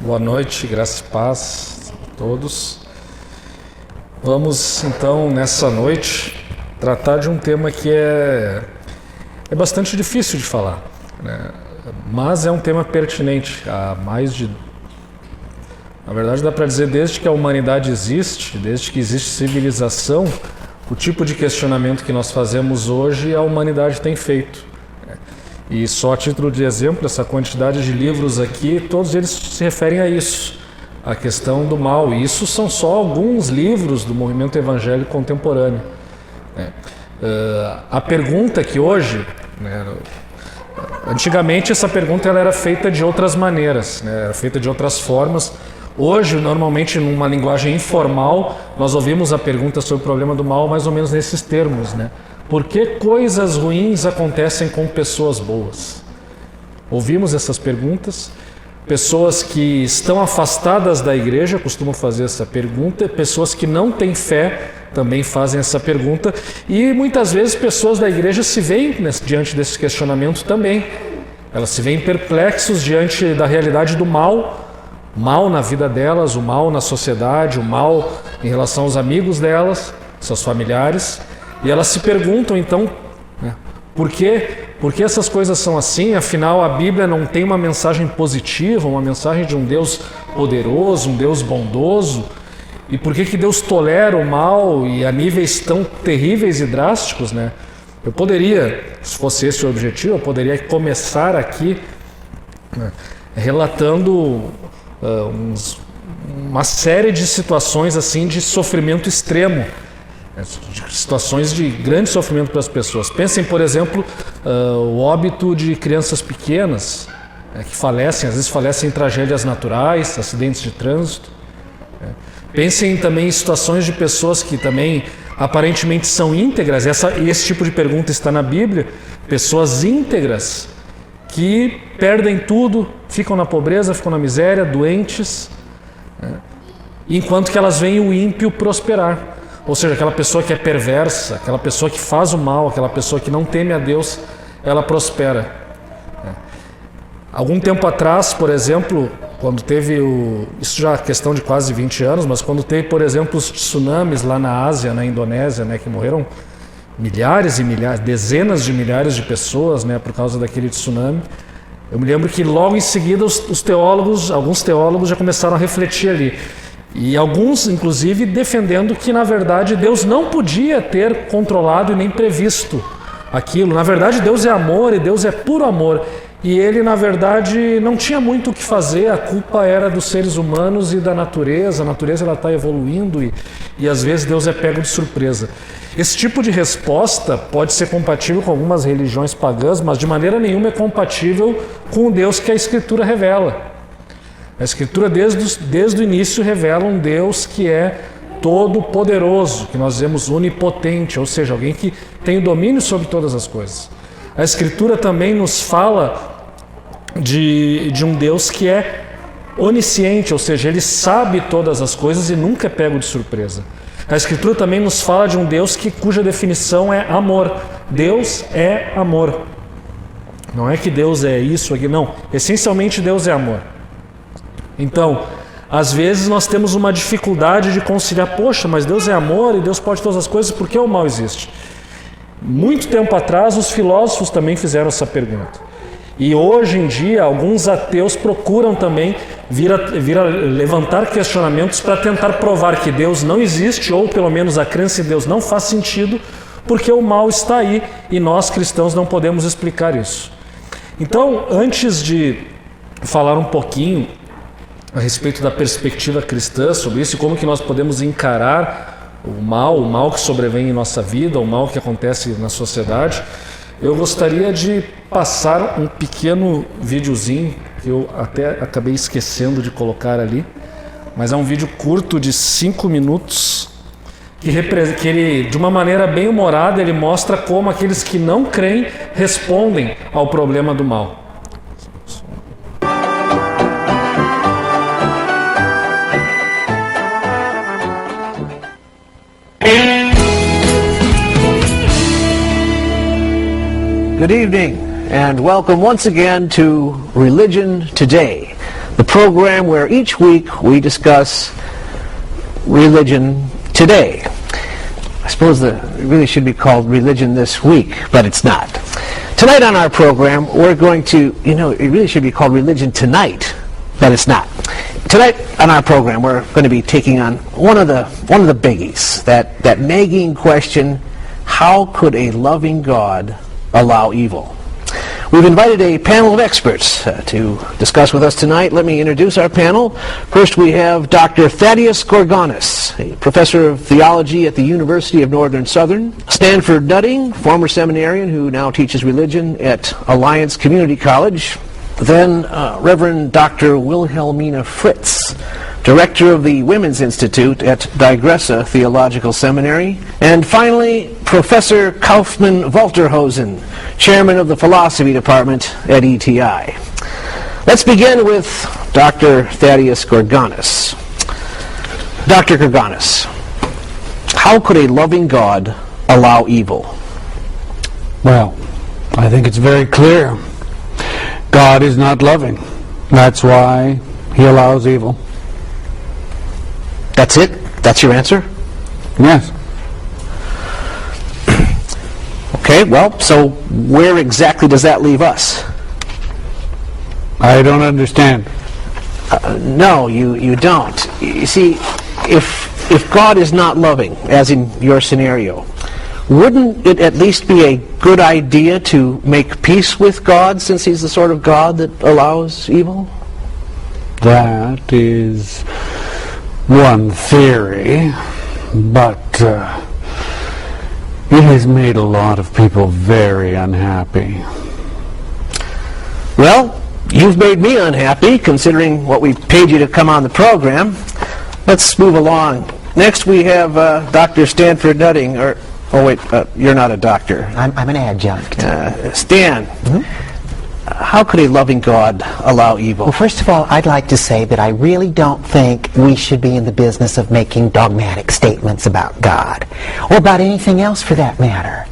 Boa noite, graça e paz a todos. Vamos então nessa noite tratar de um tema que é bastante difícil de falar, né? Mas é um tema pertinente há mais de... Na verdade dá para dizer desde que a humanidade existe, desde que existe civilização, o tipo de questionamento que nós fazemos hoje a humanidade tem feito. E só a título de exemplo, essa quantidade de livros aqui, todos eles se referem a isso, a questão do mal. E isso são só alguns livros do movimento evangélico contemporâneo. A pergunta que hoje, antigamente essa pergunta ela era feita de outras maneiras, era feita de outras formas. Hoje, normalmente, numa linguagem informal, nós ouvimos a pergunta sobre o problema do mal mais ou menos nesses termos, né? Por que coisas ruins acontecem com pessoas boas? Ouvimos essas perguntas. Pessoas que estão afastadas da igreja costumam fazer essa pergunta. Pessoas que não têm fé também fazem essa pergunta. E muitas vezes pessoas da igreja se veem diante desse questionamento também. Elas se veem perplexos diante da realidade do mal. O mal na vida delas, o mal na sociedade, o mal em relação aos amigos delas, seus familiares. E elas se perguntam, então, por que essas coisas são assim? Afinal, a Bíblia não tem uma mensagem positiva, uma mensagem de um Deus poderoso, um Deus bondoso? E por que Deus tolera o mal e a níveis tão terríveis e drásticos, né? Eu poderia, se fosse esse o objetivo, eu poderia começar aqui relatando uma série de situações assim de sofrimento extremo, de situações de grande sofrimento para as pessoas. Pensem, por exemplo, o óbito de crianças pequenas que falecem, às vezes falecem em tragédias naturais, acidentes de trânsito. Pensem também em situações de pessoas que também aparentemente são íntegras, esse tipo de pergunta está na Bíblia, pessoas íntegras que perdem tudo, ficam na pobreza, ficam na miséria, doentes, enquanto que elas veem o ímpio prosperar. Ou seja, aquela pessoa que é perversa, aquela pessoa que faz o mal, aquela pessoa que não teme a Deus, ela prospera. Algum tempo atrás, por exemplo, quando teve isso já é questão de quase 20 anos, mas quando teve, por exemplo, os tsunamis lá na Ásia, na Indonésia, que morreram milhares e milhares, dezenas de milhares de pessoas, por causa daquele tsunami, eu me lembro que logo em seguida alguns teólogos já começaram a refletir ali. E alguns, inclusive, defendendo que, na verdade, Deus não podia ter controlado e nem previsto aquilo. Na verdade, Deus é amor e Deus é puro amor. E ele, na verdade, não tinha muito o que fazer, a culpa era dos seres humanos e da natureza. A natureza está evoluindo e, às vezes, Deus é pego de surpresa. Esse tipo de resposta pode ser compatível com algumas religiões pagãs, mas de maneira nenhuma é compatível com o Deus que a Escritura revela. A Escritura, desde o início, revela um Deus que é todo-poderoso, que nós dizemos onipotente, ou seja, alguém que tem o domínio sobre todas as coisas. A Escritura também nos fala de um Deus que é onisciente, ou seja, ele sabe todas as coisas e nunca é pego de surpresa. A Escritura também nos fala de um Deus cuja definição é amor. Deus é amor. Não é que Deus é isso aqui, não. Essencialmente, Deus é amor. Então, às vezes nós temos uma dificuldade de conciliar, poxa, mas Deus é amor e Deus pode todas as coisas, por que o mal existe? Muito tempo atrás, os filósofos também fizeram essa pergunta. E hoje em dia, alguns ateus procuram também vir a levantar questionamentos para tentar provar que Deus não existe, ou pelo menos a crença em Deus não faz sentido, porque o mal está aí e nós cristãos não podemos explicar isso. Então, antes de falar um pouquinho a respeito da perspectiva cristã sobre isso e como que nós podemos encarar o mal que sobrevém em nossa vida, o mal que acontece na sociedade, eu gostaria de passar um pequeno videozinho que eu até acabei esquecendo de colocar ali, mas é um vídeo curto de 5 minutos que ele, de uma maneira bem humorada, ele mostra como aqueles que não creem respondem ao problema do mal. Good evening and welcome once again to Religion Today, the program where each week we discuss religion today. I suppose it really should be called Religion This Week, but it's not. Tonight on our program, we're going to, it really should be called Religion Tonight, but it's not. Tonight on our program, we're going to be taking on one of the biggies, that nagging question, how could a loving God allow evil? We've invited a panel of experts to discuss with us tonight. Let me introduce our panel. First we have Dr. Thaddeus Gorganas, a professor of theology at the University of Northern Southern. Stanford Nutting, former seminarian who now teaches religion at Alliance Community College. Then Reverend Dr. Wilhelmina Fritz, director of the Women's Institute at Digressa Theological Seminary. And finally, Professor Kaufman Walterhosen, chairman of the philosophy department at ETI. Let's begin with Dr. Thaddeus Gorganas. Dr. Gorganas, how could a loving God allow evil? Well, I think it's very clear. God is not loving. That's why he allows evil. That's it? That's your answer? Yes. Okay, well, so where exactly does that leave us? I don't understand. No, you don't. You see, if God is not loving, as in your scenario, wouldn't it at least be a good idea to make peace with God, since he's the sort of God that allows evil? That is one theory, but it has made a lot of people very unhappy. Well, you've made me unhappy, considering what we paid you to come on the program. Let's move along. Next we have Dr. Stanford Nutting, you're not a doctor. I'm an adjunct. Stan, how could a loving God allow evil? Well, first of all, I'd like to say that I really don't think we should be in the business of making dogmatic statements about God, or about anything else for that matter.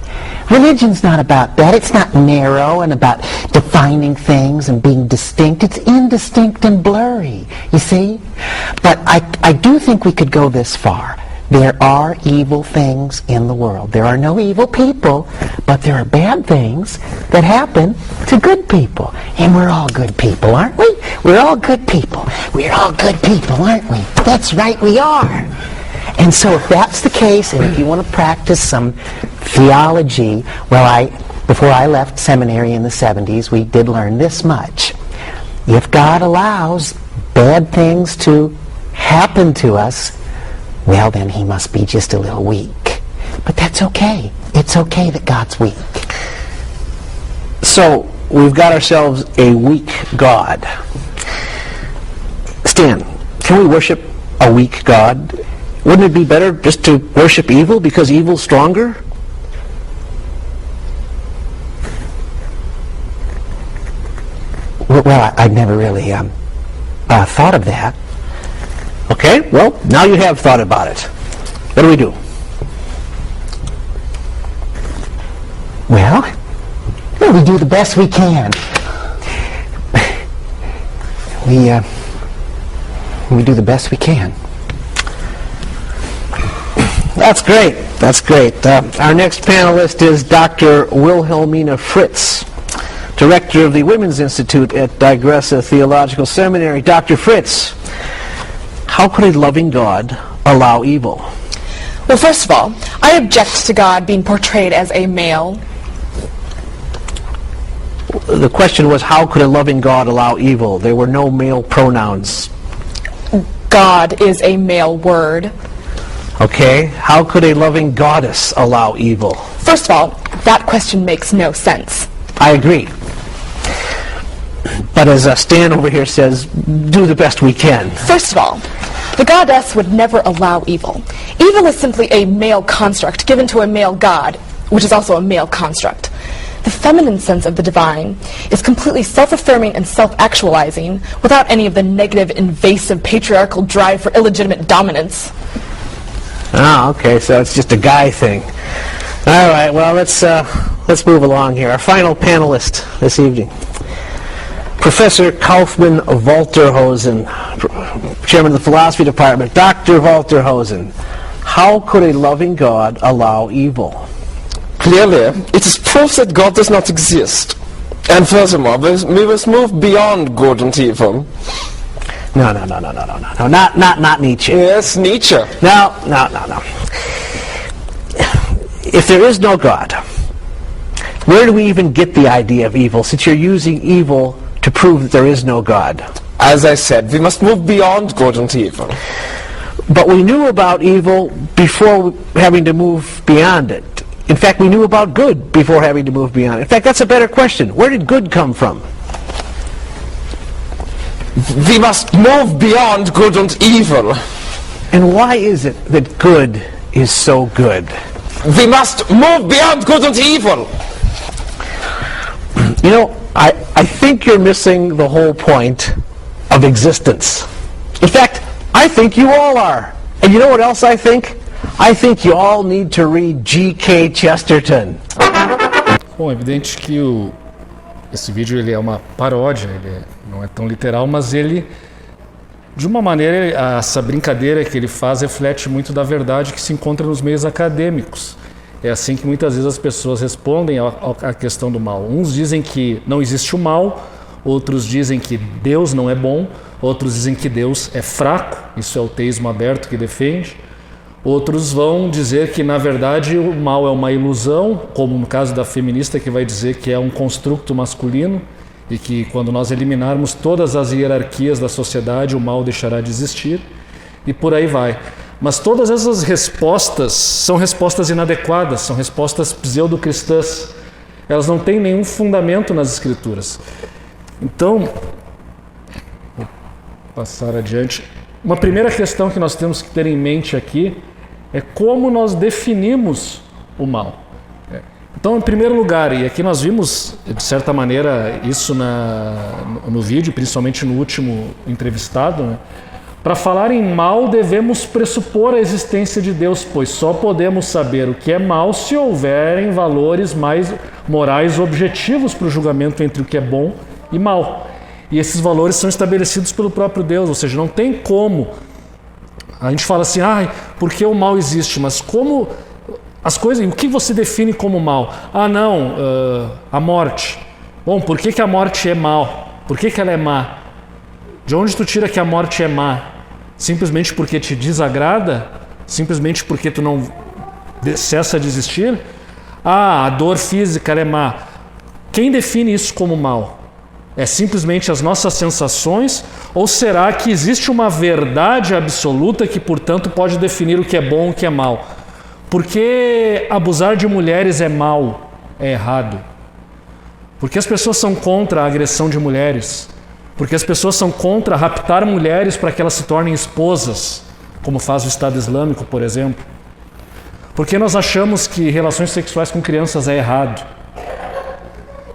Religion's not about that. It's not narrow and about defining things and being distinct. It's indistinct and blurry, you see? But I do think we could go this far. There are evil things in the world. There are no evil people, but there are bad things that happen to good people. And we're all good people, aren't we? We're all good people. We're all good people, aren't we? That's right, we are. And so if that's the case, and if you want to practice some theology, before I left seminary in the 70s, we did learn this much. If God allows bad things to happen to us, well, then he must be just a little weak. But that's okay. It's okay that God's weak. So, we've got ourselves a weak God. Stan, can we worship a weak God? Wouldn't it be better just to worship evil because evil's stronger? Well, I've never really thought of that. Okay, well, now you have thought about it. What do we do? Well, we do the best we can. We do the best we can. That's great. That's great. Our next panelist is Dr. Wilhelmina Fritz, director of the Women's Institute at Digressa Theological Seminary. Dr. Fritz, how could a loving God allow evil? Well, first of all, I object to God being portrayed as a male. The question was, how could a loving God allow evil? There were no male pronouns. God is a male word. Okay, how could a loving goddess allow evil? First of all, that question makes no sense. I agree. But as Stan over here says, do the best we can. First of all, the goddess would never allow evil. Evil is simply a male construct given to a male god, which is also a male construct. The feminine sense of the divine is completely self-affirming and self-actualizing without any of the negative, invasive, patriarchal drive for illegitimate dominance. Ah, okay, so it's just a guy thing. All right, well, let's move along here. Our final panelist this evening. Professor Kaufmann Walterhosen, chairman of the philosophy department, Dr. Walterhosen, how could a loving God allow evil? Clearly, it is proof that God does not exist. And furthermore, we must move beyond good and evil. No, not Nietzsche. Yes, Nietzsche. No. If there is no God, where do we even get the idea of evil, since you're using evil to prove that there is no God? As I said, we must move beyond good and evil. But we knew about evil before having to move beyond it. In fact, we knew about good before having to move beyond it. In fact, that's a better question. Where did good come from? We must move beyond good and evil. And why is it that good is so good? We must move beyond good and evil. You know, I think you're missing the whole point of existence. In fact, I think you all are. And you know what else I think? I think you all need to read G.K. Chesterton. Bom, é evidente que esse vídeo ele é uma paródia, ele não é tão literal, mas ele, de uma maneira, essa brincadeira que ele faz reflete muito da verdade que se encontra nos meios acadêmicos. É assim que muitas vezes as pessoas respondem à questão do mal. Uns dizem que não existe o mal, outros dizem que Deus não é bom, outros dizem que Deus é fraco, isso é o teísmo aberto que defende. Outros vão dizer que, na verdade, o mal é uma ilusão, como no caso da feminista, que vai dizer que é um construto masculino e que, quando nós eliminarmos todas as hierarquias da sociedade, o mal deixará de existir, e por aí vai. Mas todas essas respostas são respostas inadequadas, são respostas pseudo-cristãs. Elas não têm nenhum fundamento nas Escrituras. Então, vou passar adiante. Uma primeira questão que nós temos que ter em mente aqui é como nós definimos o mal. Então, em primeiro lugar, e aqui nós vimos, de certa maneira, isso no vídeo, principalmente no último entrevistado, né? Para falar em mal, devemos pressupor a existência de Deus, pois só podemos saber o que é mal se houverem valores mais morais objetivos para o julgamento entre o que é bom e mal. E esses valores são estabelecidos pelo próprio Deus, ou seja, não tem como. A gente fala assim, por que o mal existe? Mas como as coisas, o que você define como mal? A morte. Bom, por que a morte é mal? Por que ela é má? De onde tu tira que a morte é má? Simplesmente porque te desagrada? Simplesmente porque tu não cessa de existir? A dor física ela é má. Quem define isso como mal? É simplesmente as nossas sensações? Ou será que existe uma verdade absoluta que, portanto, pode definir o que é bom e o que é mal? Por que abusar de mulheres é mal, é errado? Por que as pessoas são contra a agressão de mulheres? Porque as pessoas são contra raptar mulheres para que elas se tornem esposas, como faz o Estado Islâmico, por exemplo. Porque nós achamos que relações sexuais com crianças é errado.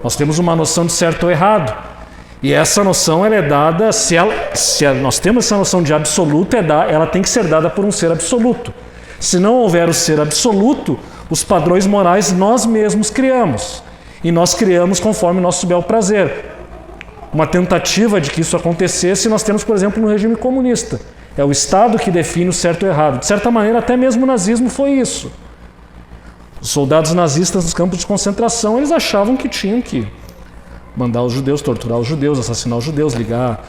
Nós temos uma noção de certo ou errado. E essa noção ela é dada, nós temos essa noção de absoluto, ela tem que ser dada por um ser absoluto. Se não houver o ser absoluto, os padrões morais nós mesmos criamos. E nós criamos conforme nosso bel prazer. Uma tentativa de que isso acontecesse nós temos, por exemplo, no regime comunista. É o Estado que define o certo e o errado. De certa maneira, até mesmo o nazismo foi isso. Os soldados nazistas nos campos de concentração, eles achavam que tinham que mandar os judeus, torturar os judeus, assassinar os judeus, ligar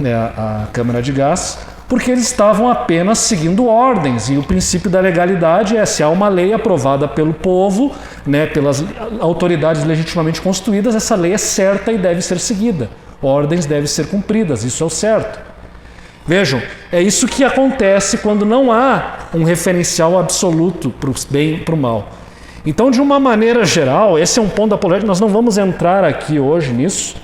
a câmara de gás, porque eles estavam apenas seguindo ordens. E o princípio da legalidade é, se há uma lei aprovada pelo povo, pelas autoridades legitimamente constituídas, essa lei é certa e deve ser seguida. Ordens devem ser cumpridas, isso é o certo. Vejam, é isso que acontece quando não há um referencial absoluto para o bem e para o mal. Então, de uma maneira geral, esse é um ponto da apologética, nós não vamos entrar aqui hoje nisso,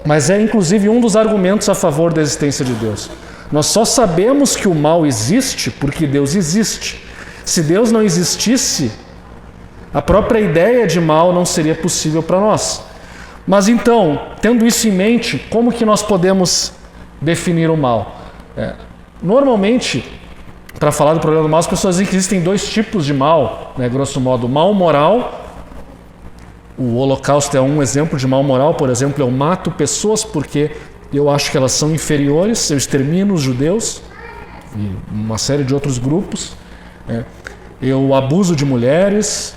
mas é inclusive um dos argumentos a favor da existência de Deus. Nós só sabemos que o mal existe porque Deus existe. Se Deus não existisse, a própria ideia de mal não seria possível para nós. Mas então, tendo isso em mente, como que nós podemos definir o mal? Normalmente, para falar do problema do mal, as pessoas dizem que existem dois tipos de mal, grosso modo, o mal moral, O Holocausto é um exemplo de mal moral, por exemplo, eu mato pessoas porque eu acho que elas são inferiores, eu extermino os judeus e uma série de outros grupos, eu abuso de mulheres,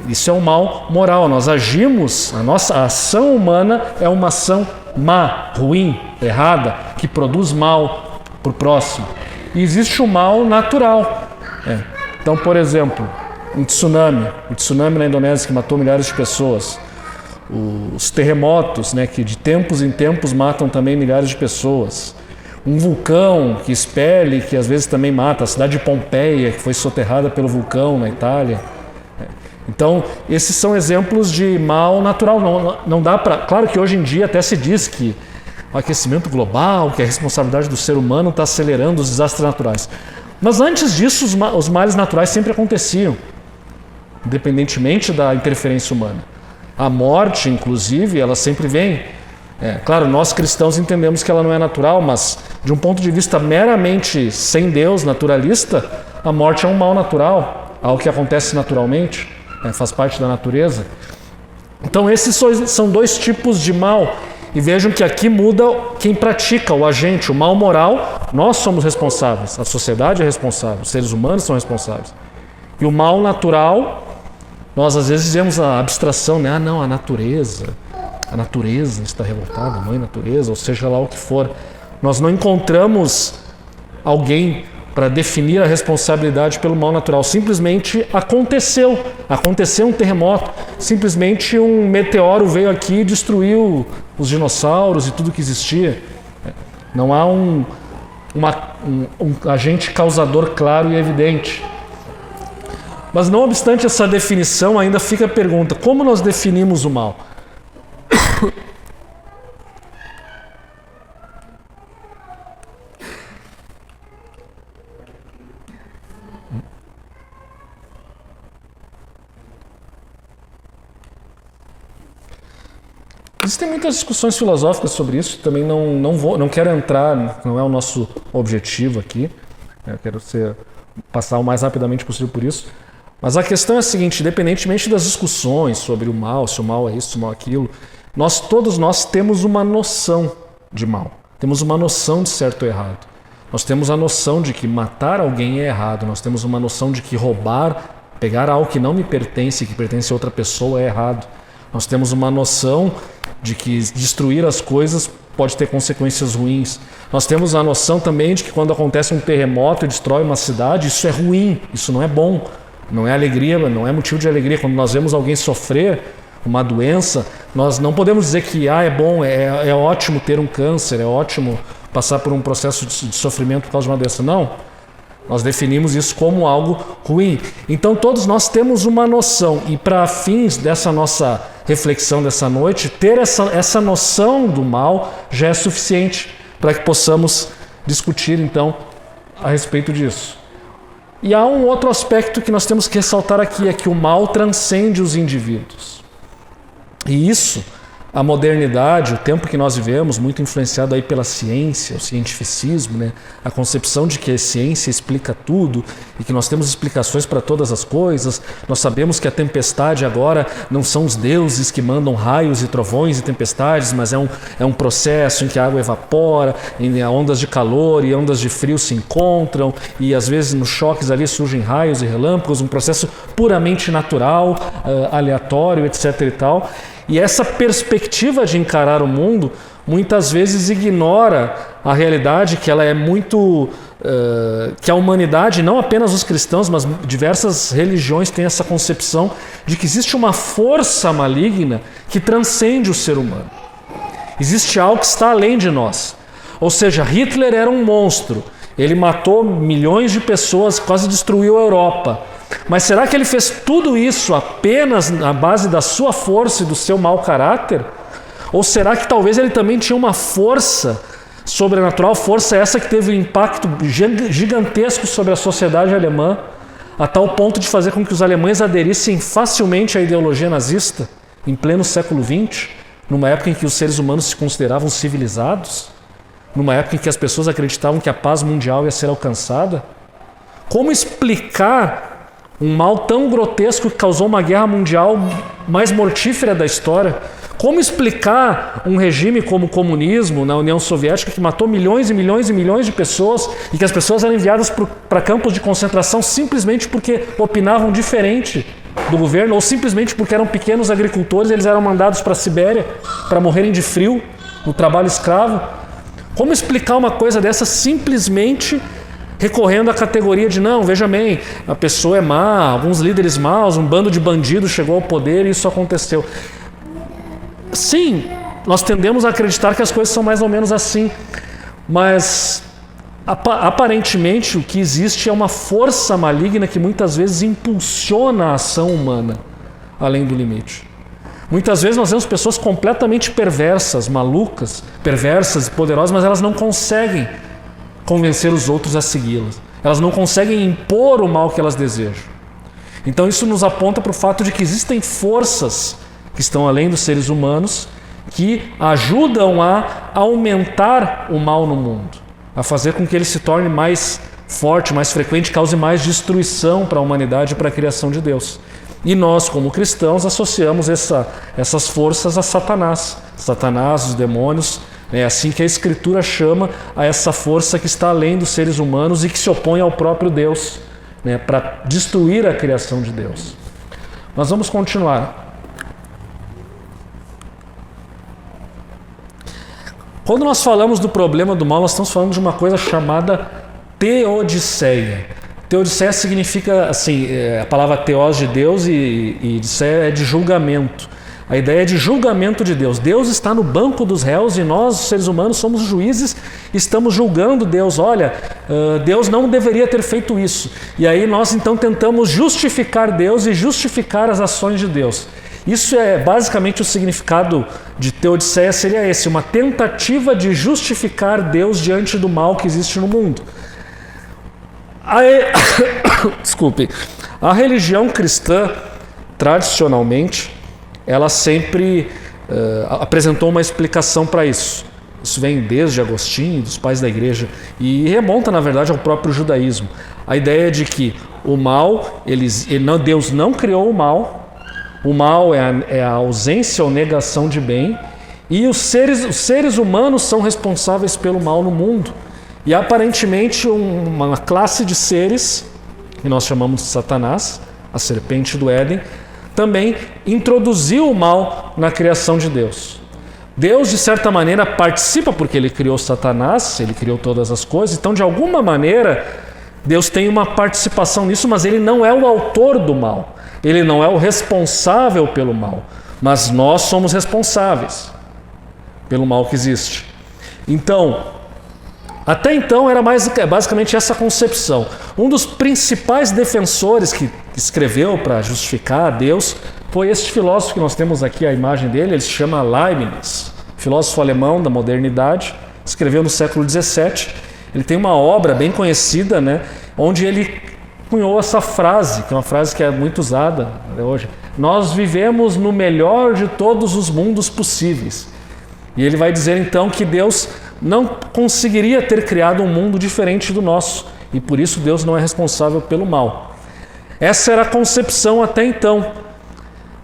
isso é um mal moral. Nós agimos, a nossa ação humana é uma ação má, ruim, errada, que produz mal para o próximo. E existe o mal natural. Então, por exemplo, o tsunami na Indonésia que matou milhares de pessoas, os terremotos, né, que de tempos em tempos matam também milhares de pessoas, um vulcão que expele, que às vezes também mata, a cidade de Pompeia, que foi soterrada pelo vulcão na Itália. Então, esses são exemplos de mal natural. Não dá para. Claro que hoje em dia até se diz que o aquecimento global, que a responsabilidade do ser humano está acelerando os desastres naturais. Mas antes disso, os males naturais sempre aconteciam, independentemente da interferência humana. A morte, inclusive, ela sempre vem. Claro, nós cristãos entendemos que ela não é natural, mas de um ponto de vista meramente sem Deus, naturalista, a morte é um mal natural, algo que acontece naturalmente, faz parte da natureza. Então esses são dois tipos de mal. E vejam que aqui muda quem pratica, o agente. O mal moral, nós somos responsáveis, a sociedade é responsável, os seres humanos são responsáveis. E o mal natural, nós às vezes dizemos a abstração, né? Não, a natureza está revoltada, a mãe natureza, ou seja lá o que for. Nós não encontramos alguém para definir a responsabilidade pelo mal natural. Simplesmente aconteceu um terremoto, simplesmente um meteoro veio aqui e destruiu os dinossauros e tudo que existia. Não há um agente causador claro e evidente. Mas não obstante essa definição, ainda fica a pergunta: como nós definimos o mal? Existem muitas discussões filosóficas sobre isso, também não quero entrar, não é o nosso objetivo aqui, eu quero passar o mais rapidamente possível por isso, mas a questão é a seguinte: independentemente das discussões sobre o mal, se o mal é isso, se o mal é aquilo, todos nós temos uma noção de mal, temos uma noção de certo ou errado, nós temos a noção de que matar alguém é errado, nós temos uma noção de que roubar, pegar algo que não me pertence, que pertence a outra pessoa é errado, nós temos uma noção de que destruir as coisas pode ter consequências ruins. Nós temos a noção também de que quando acontece um terremoto e destrói uma cidade, isso é ruim, isso não é bom, não é alegria, não é motivo de alegria. Quando nós vemos alguém sofrer uma doença, nós não podemos dizer que é bom, é ótimo ter um câncer, é ótimo passar por um processo de sofrimento por causa de uma doença. Não, nós definimos isso como algo ruim. Então todos nós temos uma noção, e para fins dessa nossa reflexão dessa noite, ter essa noção do mal já é suficiente para que possamos discutir então a respeito disso. E há um outro aspecto que nós temos que ressaltar aqui, é que o mal transcende os indivíduos. E isso, a modernidade, o tempo que nós vivemos, muito influenciado aí pela ciência, o cientificismo, né? A concepção de que a ciência explica tudo e que nós temos explicações para todas as coisas. Nós sabemos que a tempestade agora não são os deuses que mandam raios e trovões e tempestades, mas é um processo em que a água evapora, em ondas de calor e ondas de frio se encontram, e às vezes nos choques ali surgem raios e relâmpagos, um processo puramente natural, aleatório, etc. e tal. E essa perspectiva de encarar o mundo muitas vezes ignora a realidade, que ela é muito... que a humanidade, não apenas os cristãos, mas diversas religiões têm essa concepção de que existe uma força maligna que transcende o ser humano. Existe algo que está além de nós. Ou seja, Hitler era um monstro. Ele matou milhões de pessoas, quase destruiu a Europa. Mas será que ele fez tudo isso apenas na base da sua força e do seu mau caráter? Ou será que talvez ele também tinha uma força sobrenatural, força essa que teve um impacto gigantesco sobre a sociedade alemã, a tal ponto de fazer com que os alemães aderissem facilmente à ideologia nazista, em pleno século XX, numa época em que os seres humanos se consideravam civilizados, numa época em que as pessoas acreditavam que a paz mundial ia ser alcançada? Como explicar Um mal tão grotesco que causou uma guerra mundial mais mortífera da história. Como explicar um regime como o comunismo na União Soviética, que matou milhões e milhões e milhões de pessoas, e que as pessoas eram enviadas para campos de concentração simplesmente porque opinavam diferente do governo, ou simplesmente porque eram pequenos agricultores e eles eram mandados para a Sibéria para morrerem de frio, no trabalho escravo? Como explicar uma coisa dessa simplesmente recorrendo à categoria de não, veja bem, a pessoa é má, alguns líderes maus, um bando de bandidos chegou ao poder e isso aconteceu? Sim, nós tendemos a acreditar que as coisas são mais ou menos assim, mas aparentemente o que existe é uma força maligna que muitas vezes impulsiona a ação humana além do limite. Muitas vezes nós vemos pessoas completamente perversas, malucas, perversas e poderosas, mas elas não conseguem convencer os outros a segui-las. Elas não conseguem impor o mal que elas desejam. Então isso nos aponta para o fato de que existem forças que estão além dos seres humanos que ajudam a aumentar o mal no mundo, a fazer com que ele se torne mais forte, mais frequente, cause mais destruição para a humanidade e para a criação de Deus. E nós, como cristãos, associamos essas forças a Satanás. Satanás, os demônios, é assim que a Escritura chama a essa força que está além dos seres humanos e que se opõe ao próprio Deus, né, para destruir a criação de Deus. Nós vamos continuar. Quando nós falamos do problema do mal, nós estamos falando de uma coisa chamada teodiceia. Teodiceia significa, assim, a palavra teos de Deus e diceia é de julgamento. A ideia é de julgamento de Deus. Deus está no banco dos réus e nós, os seres humanos, somos juízes, estamos julgando Deus. Olha, Deus não deveria ter feito isso. E aí nós então tentamos justificar Deus e justificar as ações de Deus. Isso é basicamente o significado de teodiceia, seria esse, uma tentativa de justificar Deus diante do mal que existe no mundo. Desculpe. A religião cristã, tradicionalmente, ela sempre apresentou uma explicação para isso. Isso vem desde Agostinho, dos pais da igreja, e remonta, na verdade, ao próprio judaísmo. A ideia de que o mal, Deus não criou o mal é a ausência ou negação de bem, e os seres humanos são responsáveis pelo mal no mundo. E aparentemente uma classe de seres, que nós chamamos de Satanás, a serpente do Éden, também introduziu o mal na criação de Deus. Deus, de certa maneira, participa porque ele criou Satanás, ele criou todas as coisas, então de alguma maneira Deus tem uma participação nisso, mas ele não é o autor do mal, ele não é o responsável pelo mal, mas nós somos responsáveis pelo mal que existe. Então, até então era basicamente essa concepção. Um dos principais defensores que escreveu para justificar a Deus foi este filósofo que nós temos aqui a imagem dele, ele se chama Leibniz, filósofo alemão da modernidade, escreveu no século XVII. Ele tem uma obra bem conhecida, né, onde ele cunhou essa frase, que é uma frase que é muito usada hoje: nós vivemos no melhor de todos os mundos possíveis. E ele vai dizer então que Deus não conseguiria ter criado um mundo diferente do nosso, e por isso Deus não é responsável pelo mal. Essa era a concepção até então.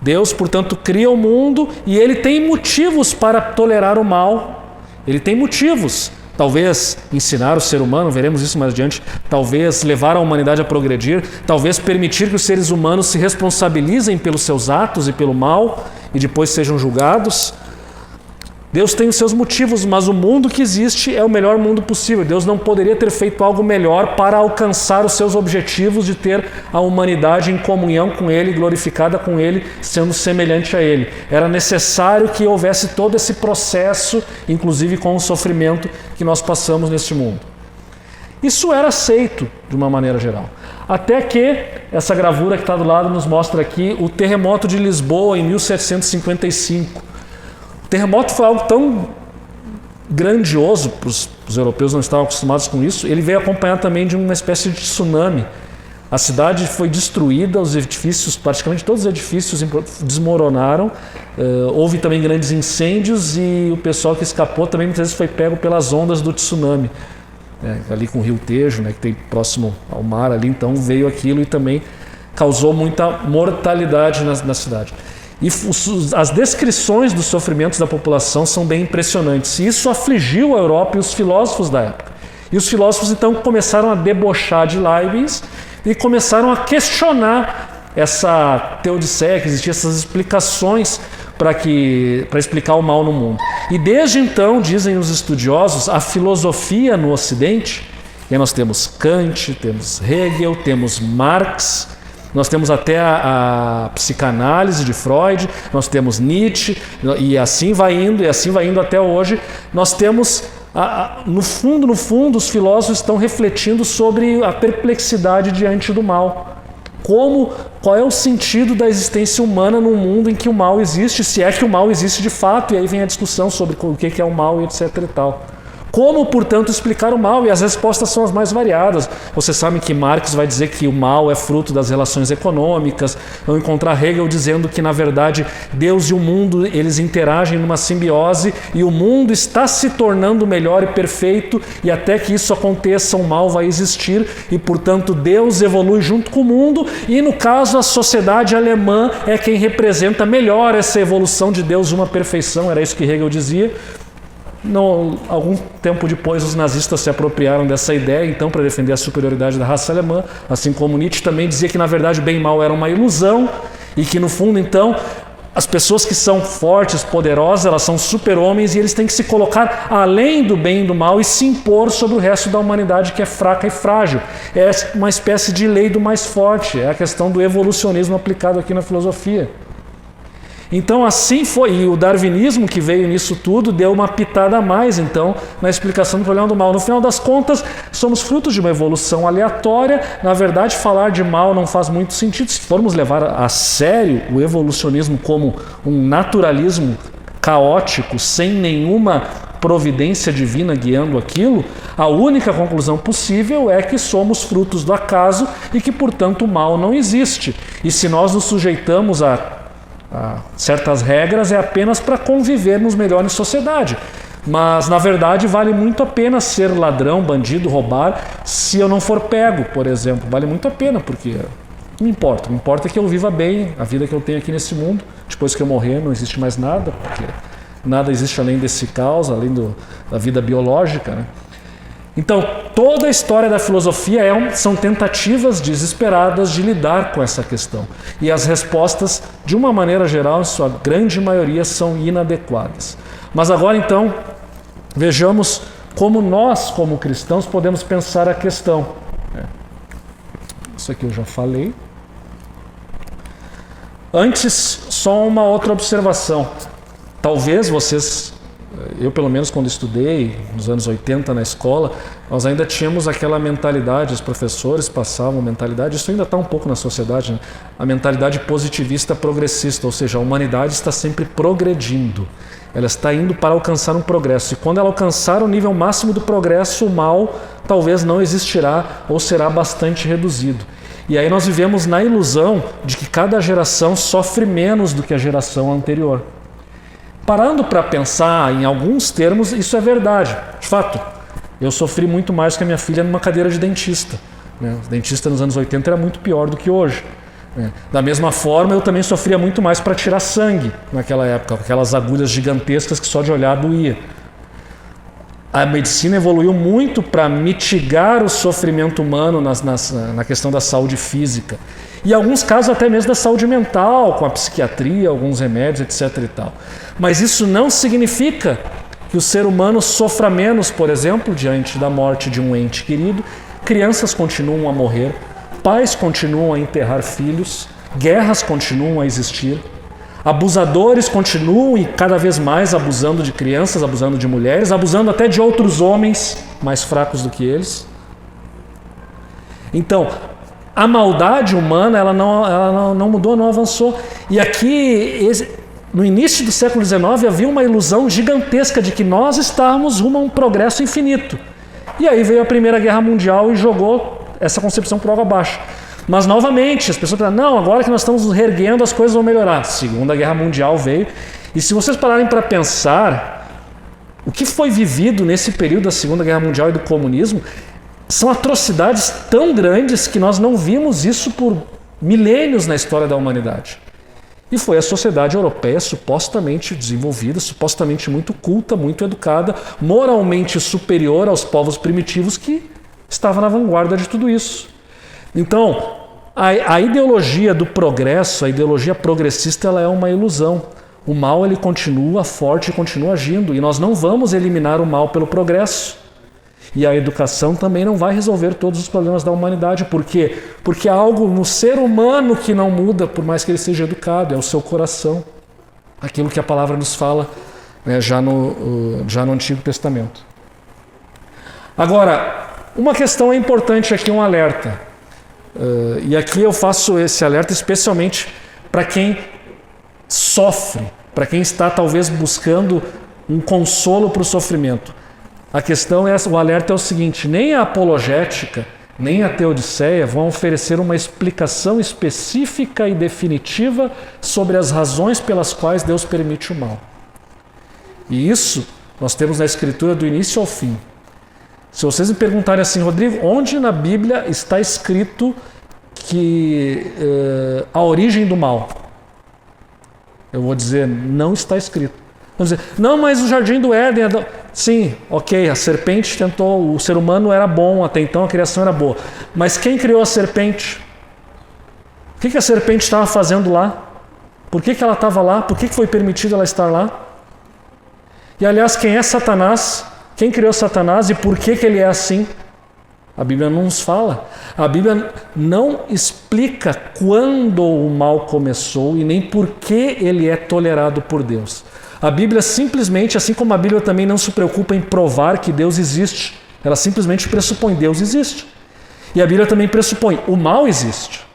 Deus, portanto, cria o mundo e ele tem motivos para tolerar o mal. Ele tem motivos. Talvez ensinar o ser humano, veremos isso mais adiante, talvez levar a humanidade a progredir, talvez permitir que os seres humanos se responsabilizem pelos seus atos e pelo mal e depois sejam julgados. Deus tem os seus motivos, mas o mundo que existe é o melhor mundo possível. Deus não poderia ter feito algo melhor para alcançar os seus objetivos de ter a humanidade em comunhão com Ele, glorificada com Ele, sendo semelhante a Ele. Era necessário que houvesse todo esse processo, inclusive com o sofrimento que nós passamos neste mundo. Isso era aceito de uma maneira geral. Até que essa gravura que está do lado nos mostra aqui o terremoto de Lisboa em 1755. O terremoto foi algo tão grandioso, os europeus não estavam acostumados com isso, ele veio acompanhado também de uma espécie de tsunami. A cidade foi destruída, os edifícios, praticamente todos os edifícios desmoronaram, houve também grandes incêndios e o pessoal que escapou também muitas vezes foi pego pelas ondas do tsunami. Ali com o Rio Tejo, né, que tem próximo ao mar ali, então veio aquilo e também causou muita mortalidade na cidade. E as descrições dos sofrimentos da população são bem impressionantes. E isso afligiu a Europa e os filósofos da época. E os filósofos então começaram a debochar de Leibniz e começaram a questionar essa teodiceia, que existiam essas explicações para explicar o mal no mundo. E desde então, dizem os estudiosos, a filosofia no Ocidente, e aí nós temos Kant, temos Hegel, temos Marx, nós temos até a psicanálise de Freud, nós temos Nietzsche, e assim vai indo até hoje. Nós temos, no fundo, os filósofos estão refletindo sobre a perplexidade diante do mal. Qual é o sentido da existência humana num mundo em que o mal existe, se é que o mal existe de fato, e aí vem a discussão sobre o que é o mal e etc e tal. Como, portanto, explicar o mal? E as respostas são as mais variadas. Vocês sabem que Marx vai dizer que o mal é fruto das relações econômicas. Vão encontrar Hegel dizendo que, na verdade, Deus e o mundo eles interagem numa simbiose e o mundo está se tornando melhor e perfeito, e até que isso aconteça, o mal vai existir e, portanto, Deus evolui junto com o mundo, e, no caso, a sociedade alemã é quem representa melhor essa evolução de Deus, uma perfeição. Era isso que Hegel dizia. Algum tempo depois, os nazistas se apropriaram dessa ideia, então, para defender a superioridade da raça alemã, assim como Nietzsche também dizia que, na verdade, o bem e mal era uma ilusão e que, no fundo, então, as pessoas que são fortes, poderosas, elas são super-homens e eles têm que se colocar além do bem e do mal e se impor sobre o resto da humanidade que é fraca e frágil. É uma espécie de lei do mais forte, é a questão do evolucionismo aplicado aqui na filosofia. Então assim foi, e o darwinismo que veio nisso tudo deu uma pitada a mais então na explicação do problema do mal. No final das contas, somos frutos de uma evolução aleatória. Na verdade, falar de mal não faz muito sentido. Se formos levar a sério o evolucionismo como um naturalismo caótico, sem nenhuma providência divina guiando aquilo, a única conclusão possível é que somos frutos do acaso e que, portanto, o mal não existe. E se nós nos sujeitamos a certas regras, é apenas para convivermos melhor em sociedade. Mas, na verdade, vale muito a pena ser ladrão, bandido, roubar, se eu não for pego, por exemplo. Vale muito a pena, porque não importa. O que importa é que eu viva bem a vida que eu tenho aqui nesse mundo. Depois que eu morrer, não existe mais nada, porque nada existe além desse caos, além da vida biológica, né? Então, toda a história da filosofia são tentativas desesperadas de lidar com essa questão. E as respostas, de uma maneira geral, em sua grande maioria, são inadequadas. Mas agora, então, vejamos como nós, como cristãos, podemos pensar a questão. Isso aqui eu já falei. Antes, só uma outra observação. Talvez vocês... Eu, pelo menos, quando estudei, nos anos 80 na escola, nós ainda tínhamos aquela mentalidade, os professores passavam mentalidade, isso ainda está um pouco na sociedade, né? A mentalidade positivista progressista, ou seja, a humanidade está sempre progredindo. Ela está indo para alcançar um progresso. E quando ela alcançar o nível máximo do progresso, o mal talvez não existirá ou será bastante reduzido. E aí nós vivemos na ilusão de que cada geração sofre menos do que a geração anterior. Parando para pensar em alguns termos, isso é verdade. De fato, eu sofri muito mais que a minha filha numa cadeira de dentista. O dentista nos anos 80 era muito pior do que hoje. Da mesma forma, eu também sofria muito mais para tirar sangue naquela época, com aquelas agulhas gigantescas que só de olhar doía. A medicina evoluiu muito para mitigar o sofrimento humano na questão da saúde física. E em alguns casos até mesmo da saúde mental, com a psiquiatria, alguns remédios, etc. e tal. Mas isso não significa que o ser humano sofra menos, por exemplo, diante da morte de um ente querido. Crianças continuam a morrer, pais continuam a enterrar filhos, guerras continuam a existir, abusadores continuam e cada vez mais abusando de crianças, abusando de mulheres, abusando até de outros homens mais fracos do que eles. Então, a maldade humana ela não mudou, não avançou. E aqui, no início do século XIX, havia uma ilusão gigantesca de que nós estávamos rumo a um progresso infinito. E aí veio a Primeira Guerra Mundial e jogou essa concepção por água abaixo. Mas, novamente, as pessoas falaram, não, agora que nós estamos nos reerguendo, as coisas vão melhorar. A Segunda Guerra Mundial veio. E se vocês pararem para pensar, o que foi vivido nesse período da Segunda Guerra Mundial e do comunismo, são atrocidades tão grandes que nós não vimos isso por milênios na história da humanidade. E foi a sociedade europeia supostamente desenvolvida, supostamente muito culta, muito educada, moralmente superior aos povos primitivos que estava na vanguarda de tudo isso. Então, a ideologia do progresso, a ideologia progressista, ela é uma ilusão. O mal ele continua forte e continua agindo, e nós não vamos eliminar o mal pelo progresso. E a educação também não vai resolver todos os problemas da humanidade. Por quê? Porque há algo no ser humano que não muda, por mais que ele seja educado, é o seu coração. Aquilo que a palavra nos fala, né, já no Antigo Testamento. Agora, uma questão é importante aqui, um alerta. E aqui eu faço esse alerta especialmente para quem sofre, para quem está talvez buscando um consolo para o sofrimento. A questão é, o alerta é o seguinte: nem a apologética, nem a teodiceia vão oferecer uma explicação específica e definitiva sobre as razões pelas quais Deus permite o mal. E isso nós temos na Escritura do início ao fim. Se vocês me perguntarem assim, Rodrigo, onde na Bíblia está escrito que a origem do mal? Eu vou dizer, não está escrito. Vamos dizer, não, mas o Jardim do Éden... Sim, ok, a serpente tentou, o ser humano era bom, até então a criação era boa. Mas quem criou a serpente? O que a serpente estava fazendo lá? Por que ela estava lá? Por que foi permitido ela estar lá? E aliás, quem é Satanás? Quem criou Satanás e por que ele é assim? A Bíblia não nos fala. A Bíblia não explica quando o mal começou e nem por que ele é tolerado por Deus. A Bíblia simplesmente, assim como a Bíblia também não se preocupa em provar que Deus existe, ela simplesmente pressupõe Deus existe. E a Bíblia também pressupõe o mal existe.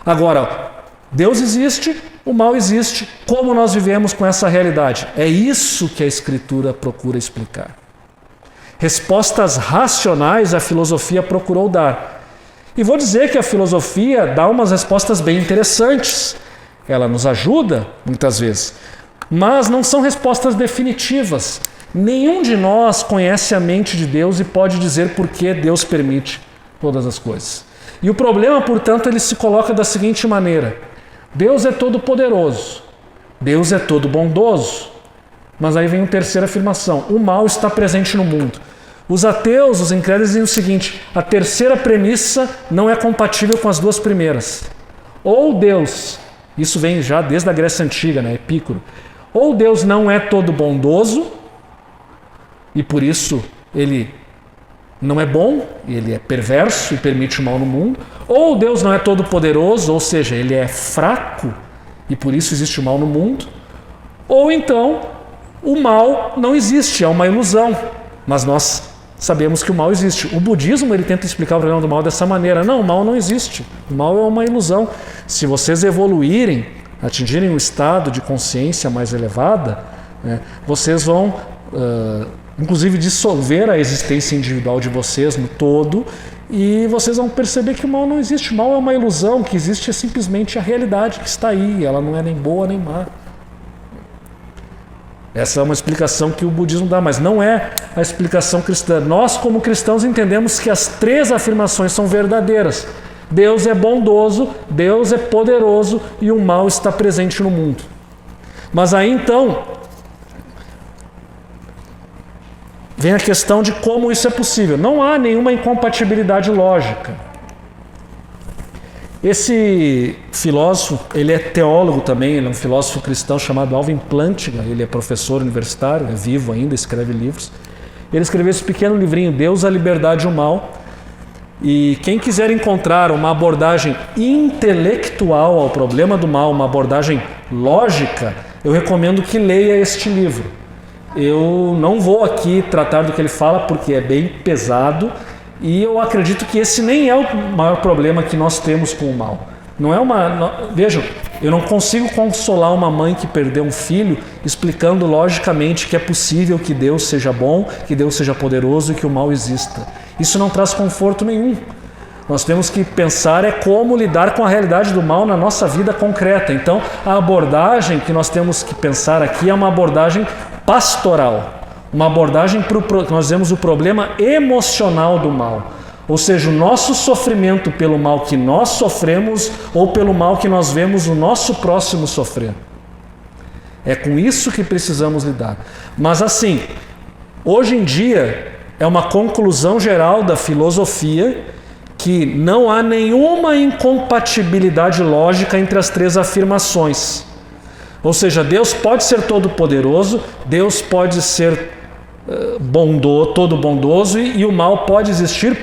Agora, Deus existe, o mal existe. Como nós vivemos com essa realidade? É isso que a Escritura procura explicar. Respostas racionais a filosofia procurou dar. E vou dizer que a filosofia dá umas respostas bem interessantes. Ela nos ajuda, muitas vezes, mas não são respostas definitivas. Nenhum de nós conhece a mente de Deus e pode dizer por que Deus permite todas as coisas. E o problema, portanto, ele se coloca da seguinte maneira: Deus é todo poderoso, Deus é todo bondoso, mas aí vem a terceira afirmação: o mal está presente no mundo. Os ateus, os incrédulos, dizem o seguinte: a terceira premissa não é compatível com as duas primeiras. Ou Deus, isso vem já desde a Grécia Antiga, né, Epicuro, ou Deus não é todo bondoso, e por isso ele não é bom, ele é perverso e permite o mal no mundo, ou Deus não é todo poderoso, ou seja, ele é fraco e por isso existe o mal no mundo, ou então o mal não existe, é uma ilusão, mas nós sabemos que o mal existe. O budismo ele tenta explicar o problema do mal dessa maneira: não, o mal não existe, o mal é uma ilusão. Se vocês evoluírem, atingirem um estado de consciência mais elevada, né, vocês vão inclusive dissolver a existência individual de vocês no todo, e vocês vão perceber que o mal não existe. O mal é uma ilusão, que existe é simplesmente a realidade que está aí, ela não é nem boa nem má. Essa é uma explicação que o budismo dá, mas não é a explicação cristã. Nós, como cristãos, entendemos que as três afirmações são verdadeiras. Deus é bondoso, Deus é poderoso e o mal está presente no mundo. Mas aí então vem a questão de como isso é possível. Não há nenhuma incompatibilidade lógica. Esse filósofo, ele é teólogo também, ele é um filósofo cristão chamado Alvin Plantinga, ele é professor universitário, é vivo ainda, escreve livros. Ele escreveu esse pequeno livrinho, Deus, a Liberdade e o Mal. E quem quiser encontrar uma abordagem intelectual ao problema do mal, uma abordagem lógica, eu recomendo que leia este livro. Eu não vou aqui tratar do que ele fala porque é bem pesado, e eu acredito que esse nem é o maior problema que nós temos com o mal. Não é vejam, eu não consigo consolar uma mãe que perdeu um filho explicando logicamente que é possível que Deus seja bom, que Deus seja poderoso e que o mal exista. Isso não traz conforto nenhum. Nós temos que pensar como lidar com a realidade do mal na nossa vida concreta. Então, a abordagem que nós temos que pensar aqui é uma abordagem pastoral. Uma abordagem para nós dizemos o problema emocional do mal. Ou seja, o nosso sofrimento pelo mal que nós sofremos ou pelo mal que nós vemos o nosso próximo sofrer. É com isso que precisamos lidar. Mas assim, hoje em dia é uma conclusão geral da filosofia que não há nenhuma incompatibilidade lógica entre as três afirmações. Ou seja, Deus pode ser todo-poderoso, Deus pode ser todo bondoso e o mal pode existir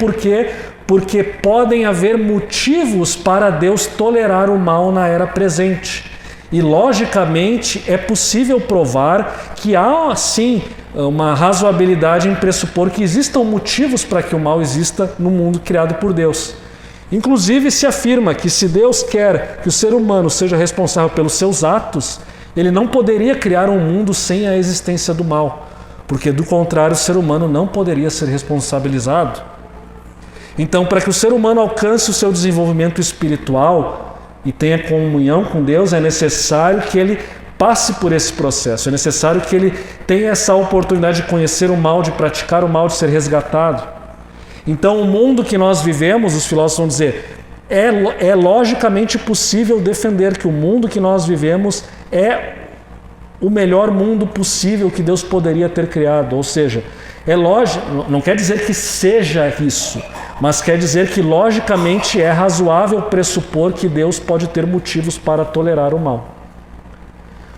porque podem haver motivos para Deus tolerar o mal na era presente. E logicamente é possível provar que há sim uma razoabilidade em pressupor que existam motivos para que o mal exista no mundo criado por Deus. Inclusive se afirma que se Deus quer que o ser humano seja responsável pelos seus atos, ele não poderia criar um mundo sem a existência do mal, porque do contrário o ser humano não poderia ser responsabilizado. Então, para que o ser humano alcance o seu desenvolvimento espiritual e tenha comunhão com Deus, é necessário que ele passe por esse processo, é necessário que ele tenha essa oportunidade de conhecer o mal, de praticar o mal, de ser resgatado. Então, o mundo que nós vivemos, os filósofos vão dizer, é logicamente possível defender que o mundo que nós vivemos é o melhor mundo possível que Deus poderia ter criado. Ou seja, é lógico, não quer dizer que seja isso, mas quer dizer que logicamente é razoável pressupor que Deus pode ter motivos para tolerar o mal.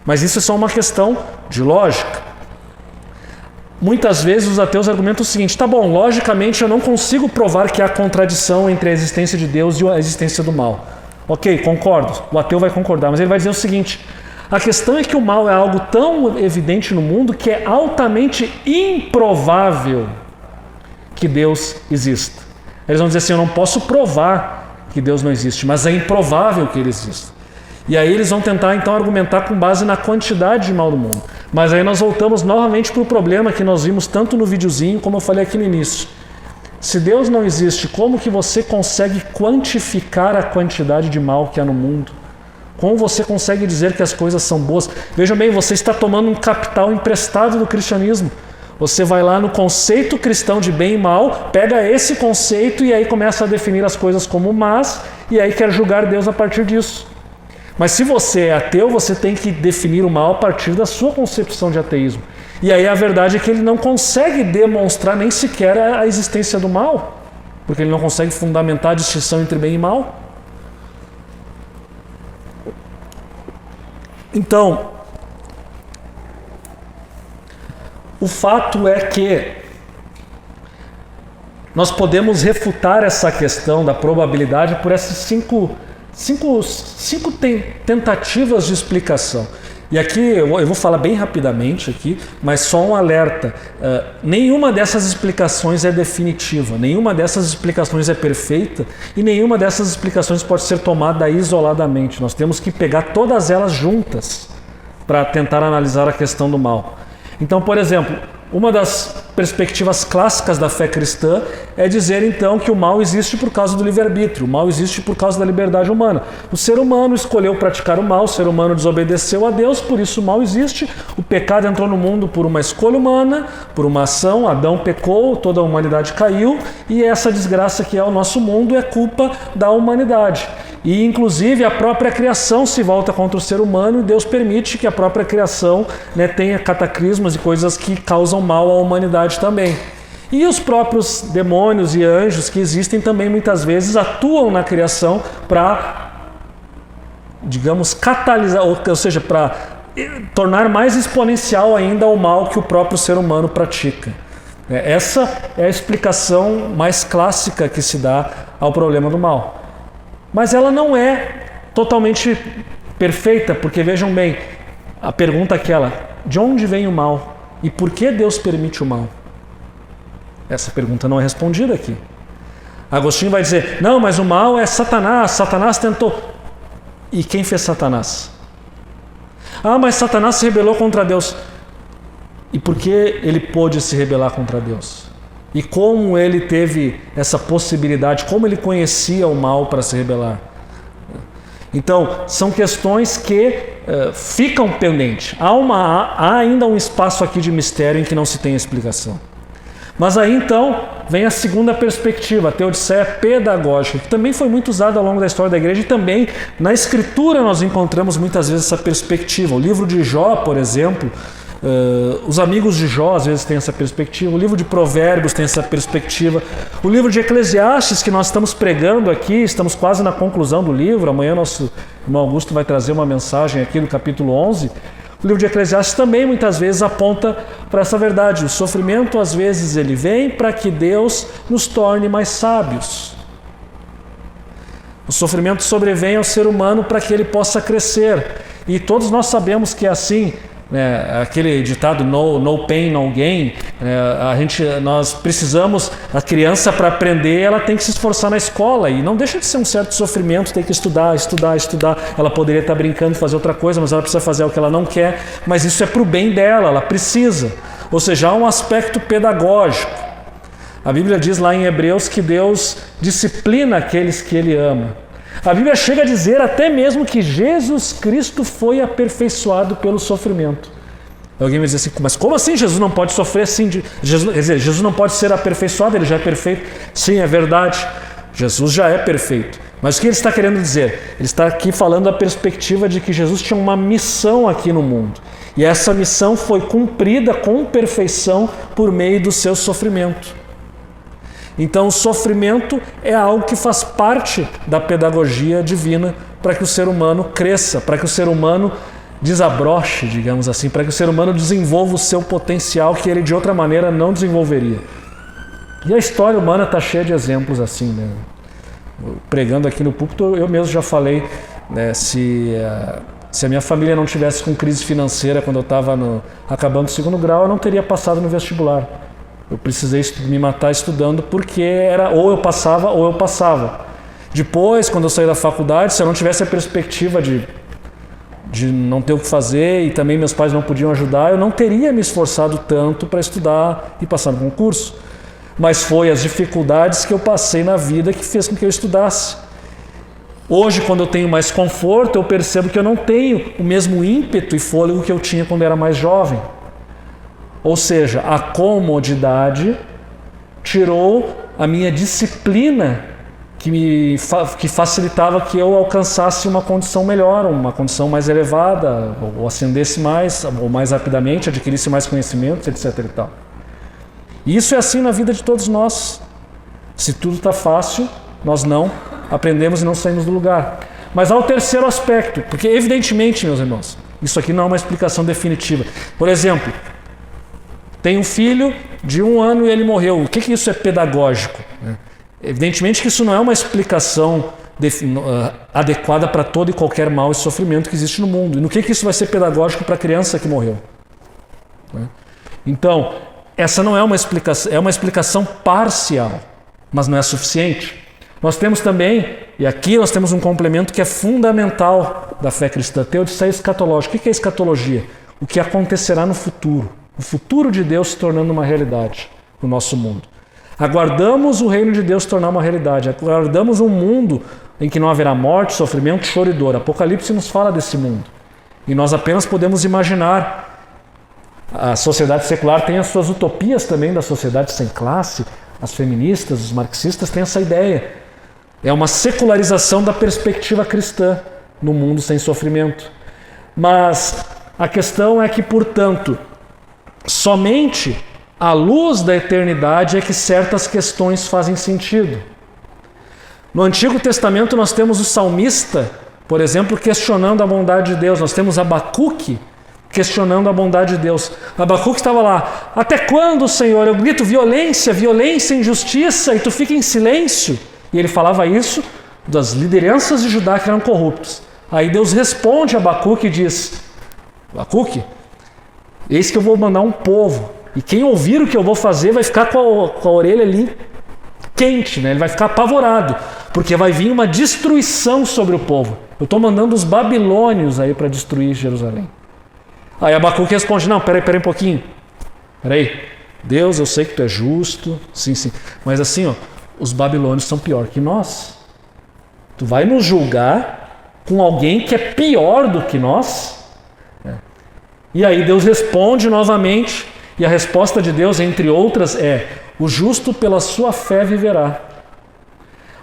Mas isso é só uma questão de lógica. Muitas vezes os ateus argumentam o seguinte: tá bom, logicamente eu não consigo provar que há contradição entre a existência de Deus e a existência do mal. Ok, concordo, o ateu vai concordar, mas ele vai dizer o seguinte: a questão é que o mal é algo tão evidente no mundo que é altamente improvável que Deus exista. Eles vão dizer assim: eu não posso provar que Deus não existe, mas é improvável que ele exista. E aí eles vão tentar então argumentar com base na quantidade de mal do mundo. Mas aí nós voltamos novamente para o problema que nós vimos tanto no videozinho como eu falei aqui no início. Se Deus não existe, como que você consegue quantificar a quantidade de mal que há no mundo? Como você consegue dizer que as coisas são boas? Vejam bem, você está tomando um capital emprestado do cristianismo. Você vai lá no conceito cristão de bem e mal, pega esse conceito e aí começa a definir as coisas como más e aí quer julgar Deus a partir disso. Mas se você é ateu, você tem que definir o mal a partir da sua concepção de ateísmo. E aí a verdade é que ele não consegue demonstrar nem sequer a existência do mal, porque ele não consegue fundamentar a distinção entre bem e mal. Então, o fato é que nós podemos refutar essa questão da probabilidade por essas cinco tentativas de explicação. E aqui eu vou falar bem rapidamente aqui, mas só um alerta. Nenhuma dessas explicações é definitiva, nenhuma dessas explicações é perfeita e nenhuma dessas explicações pode ser tomada isoladamente. Nós temos que pegar todas elas juntas para tentar analisar a questão do mal. Então, por exemplo, uma das perspectivas clássicas da fé cristã é dizer então que o mal existe por causa do livre-arbítrio, o mal existe por causa da liberdade humana. O ser humano escolheu praticar o mal, o ser humano desobedeceu a Deus, por isso o mal existe. O pecado entrou no mundo por uma escolha humana, por uma ação, Adão pecou, toda a humanidade caiu, e essa desgraça que é o nosso mundo é culpa da humanidade. E inclusive a própria criação se volta contra o ser humano e Deus permite que a própria criação tenha cataclismas e coisas que causam mal à humanidade também. E os próprios demônios e anjos que existem também muitas vezes atuam na criação para, digamos, catalisar, ou seja, para tornar mais exponencial ainda o mal que o próprio ser humano pratica. Essa é a explicação mais clássica que se dá ao problema do mal. Mas ela não é totalmente perfeita, porque vejam bem, a pergunta é aquela: de onde vem o mal? E por que Deus permite o mal? Essa pergunta não é respondida aqui. Agostinho vai dizer: não, mas o mal é Satanás, Satanás tentou. E quem fez Satanás? Ah, mas Satanás se rebelou contra Deus. E por que ele pôde se rebelar contra Deus? E como ele teve essa possibilidade, como ele conhecia o mal para se rebelar? Então, são questões que ficam pendentes. Há ainda um espaço aqui de mistério em que não se tem explicação. Mas aí então, vem a segunda perspectiva, a teodiceia pedagógica, que também foi muito usada ao longo da história da igreja e também na Escritura nós encontramos muitas vezes essa perspectiva. O livro de Jó, por exemplo, os amigos de Jó às vezes têm essa perspectiva, o livro de Provérbios tem essa perspectiva, o livro de Eclesiastes que nós estamos pregando aqui, estamos quase na conclusão do livro, amanhã nosso irmão Augusto vai trazer uma mensagem aqui do capítulo 11, o livro de Eclesiastes também muitas vezes aponta para essa verdade, o sofrimento às vezes ele vem para que Deus nos torne mais sábios. O sofrimento sobrevém ao ser humano para que ele possa crescer, e todos nós sabemos que é assim. Aquele ditado no pain, no gain, nós precisamos, a criança para aprender ela tem que se esforçar na escola e não deixa de ser um certo sofrimento, tem que estudar, ela poderia estar brincando, fazer outra coisa, mas ela precisa fazer o que ela não quer, mas isso é para o bem dela, ela precisa, ou seja, há um aspecto pedagógico. A Bíblia diz lá em Hebreus que Deus disciplina aqueles que Ele ama. A Bíblia chega a dizer até mesmo que Jesus Cristo foi aperfeiçoado pelo sofrimento. Alguém vai dizer assim, mas como assim Jesus não pode sofrer assim? Jesus não pode ser aperfeiçoado, ele já é perfeito. Sim, é verdade, Jesus já é perfeito. Mas o que ele está querendo dizer? Ele está aqui falando da perspectiva de que Jesus tinha uma missão aqui no mundo. E essa missão foi cumprida com perfeição por meio do seu sofrimento. Então o sofrimento é algo que faz parte da pedagogia divina para que o ser humano cresça, para que o ser humano desabroche, digamos assim, para que o ser humano desenvolva o seu potencial que ele de outra maneira não desenvolveria. E a história humana está cheia de exemplos assim, né? Pregando aqui no púlpito, eu mesmo já falei, né, se a minha família não tivesse com crise financeira quando eu estava acabando o 2º grau, eu não teria passado no vestibular. Eu precisei me matar estudando porque era ou eu passava. Depois, quando eu saí da faculdade, se eu não tivesse a perspectiva de não ter o que fazer e também meus pais não podiam ajudar, eu não teria me esforçado tanto para estudar e passar no concurso. Mas foi as dificuldades que eu passei na vida que fez com que eu estudasse. Hoje, quando eu tenho mais conforto, eu percebo que eu não tenho o mesmo ímpeto e fôlego que eu tinha quando eu era mais jovem. Ou seja, a comodidade tirou a minha disciplina que facilitava que eu alcançasse uma condição melhor, uma condição mais elevada, ou ascendesse mais, ou mais rapidamente, adquirisse mais conhecimentos, etc. e tal. E isso é assim na vida de todos nós. Se tudo está fácil, nós não aprendemos e não saímos do lugar. Mas há o terceiro aspecto, porque evidentemente, meus irmãos, isso aqui não é uma explicação definitiva. Por exemplo, tem um filho de 1 ano e ele morreu. O que isso é pedagógico? Evidentemente que isso não é uma explicação adequada para todo e qualquer mal e sofrimento que existe no mundo. E no que isso vai ser pedagógico para a criança que morreu? Então, essa não é uma explicação, é uma explicação parcial, mas não é suficiente. Nós temos também, e aqui nós temos um complemento que é fundamental da fé cristã, teodiceia escatológica. O que é escatologia? O que acontecerá no futuro. O futuro de Deus se tornando uma realidade no nosso mundo. Aguardamos o reino de Deus se tornar uma realidade. Aguardamos um mundo em que não haverá morte, sofrimento, choro e dor. Apocalipse nos fala desse mundo. E nós apenas podemos imaginar. A sociedade secular tem as suas utopias também da sociedade sem classe. As feministas, os marxistas têm essa ideia. É uma secularização da perspectiva cristã no mundo sem sofrimento. Mas a questão é que, portanto, somente à luz da eternidade é que certas questões fazem sentido. No Antigo Testamento nós temos o salmista, por exemplo, questionando a bondade de Deus. Nós temos Abacuque questionando a bondade de Deus. Abacuque estava lá: até quando, Senhor? Eu grito violência, violência, injustiça, e tu fica em silêncio. E ele falava isso das lideranças de Judá que eram corruptos. Aí Deus responde a Abacuque e diz: Abacuque, eis que eu vou mandar um povo, e quem ouvir o que eu vou fazer vai ficar com a orelha ali quente, né? Ele vai ficar apavorado, porque vai vir uma destruição sobre o povo. Eu estou mandando os babilônios aí para destruir Jerusalém. Aí Abacuque responde: não, peraí um pouquinho. Peraí, Deus, eu sei que tu é justo, sim, mas assim, ó, os babilônios são pior que nós. Tu vai nos julgar com alguém que é pior do que nós? E aí Deus responde novamente, e a resposta de Deus, entre outras, é: o justo pela sua fé viverá.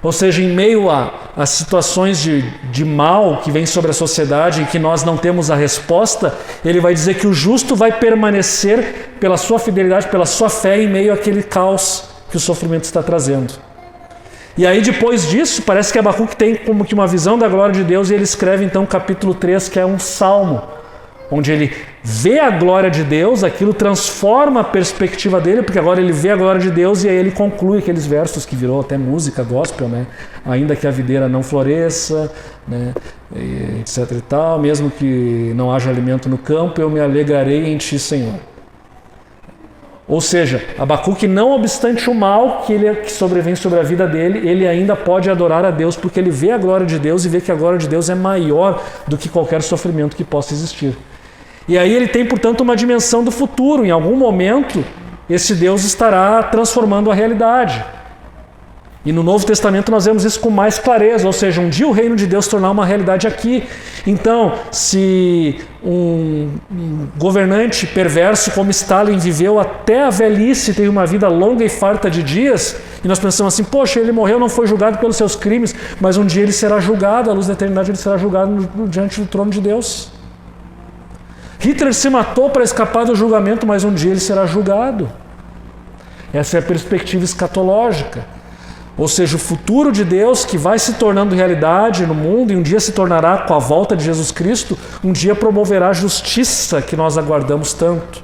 Ou seja, em meio a situações de mal que vem sobre a sociedade e que nós não temos a resposta, ele vai dizer que o justo vai permanecer pela sua fidelidade, pela sua fé em meio àquele caos que o sofrimento está trazendo. E aí depois disso, parece que Abacuque tem como que uma visão da glória de Deus e ele escreve então o capítulo 3, que é um salmo, onde ele vê a glória de Deus, aquilo transforma a perspectiva dele, porque agora ele vê a glória de Deus e aí ele conclui aqueles versos que virou até música gospel, né? Ainda que a videira não floresça, né? Etc e tal, mesmo que não haja alimento no campo, eu me alegrarei em ti, Senhor. Ou seja, Abacuque, não obstante o mal que sobrevém sobre a vida dele, ele ainda pode adorar a Deus, porque ele vê a glória de Deus e vê que a glória de Deus é maior do que qualquer sofrimento que possa existir. E aí ele tem, portanto, uma dimensão do futuro. Em algum momento, esse Deus estará transformando a realidade. E no Novo Testamento nós vemos isso com mais clareza, ou seja, um dia o reino de Deus se tornar uma realidade aqui. Então, se um governante perverso como Stalin viveu até a velhice, teve uma vida longa e farta de dias, e nós pensamos assim, poxa, ele morreu, não foi julgado pelos seus crimes, mas um dia ele será julgado, à luz da eternidade ele será julgado diante do trono de Deus. Hitler se matou para escapar do julgamento, mas um dia ele será julgado. Essa é a perspectiva escatológica. Ou seja, o futuro de Deus que vai se tornando realidade no mundo e um dia se tornará com a volta de Jesus Cristo, um dia promoverá a justiça que nós aguardamos tanto.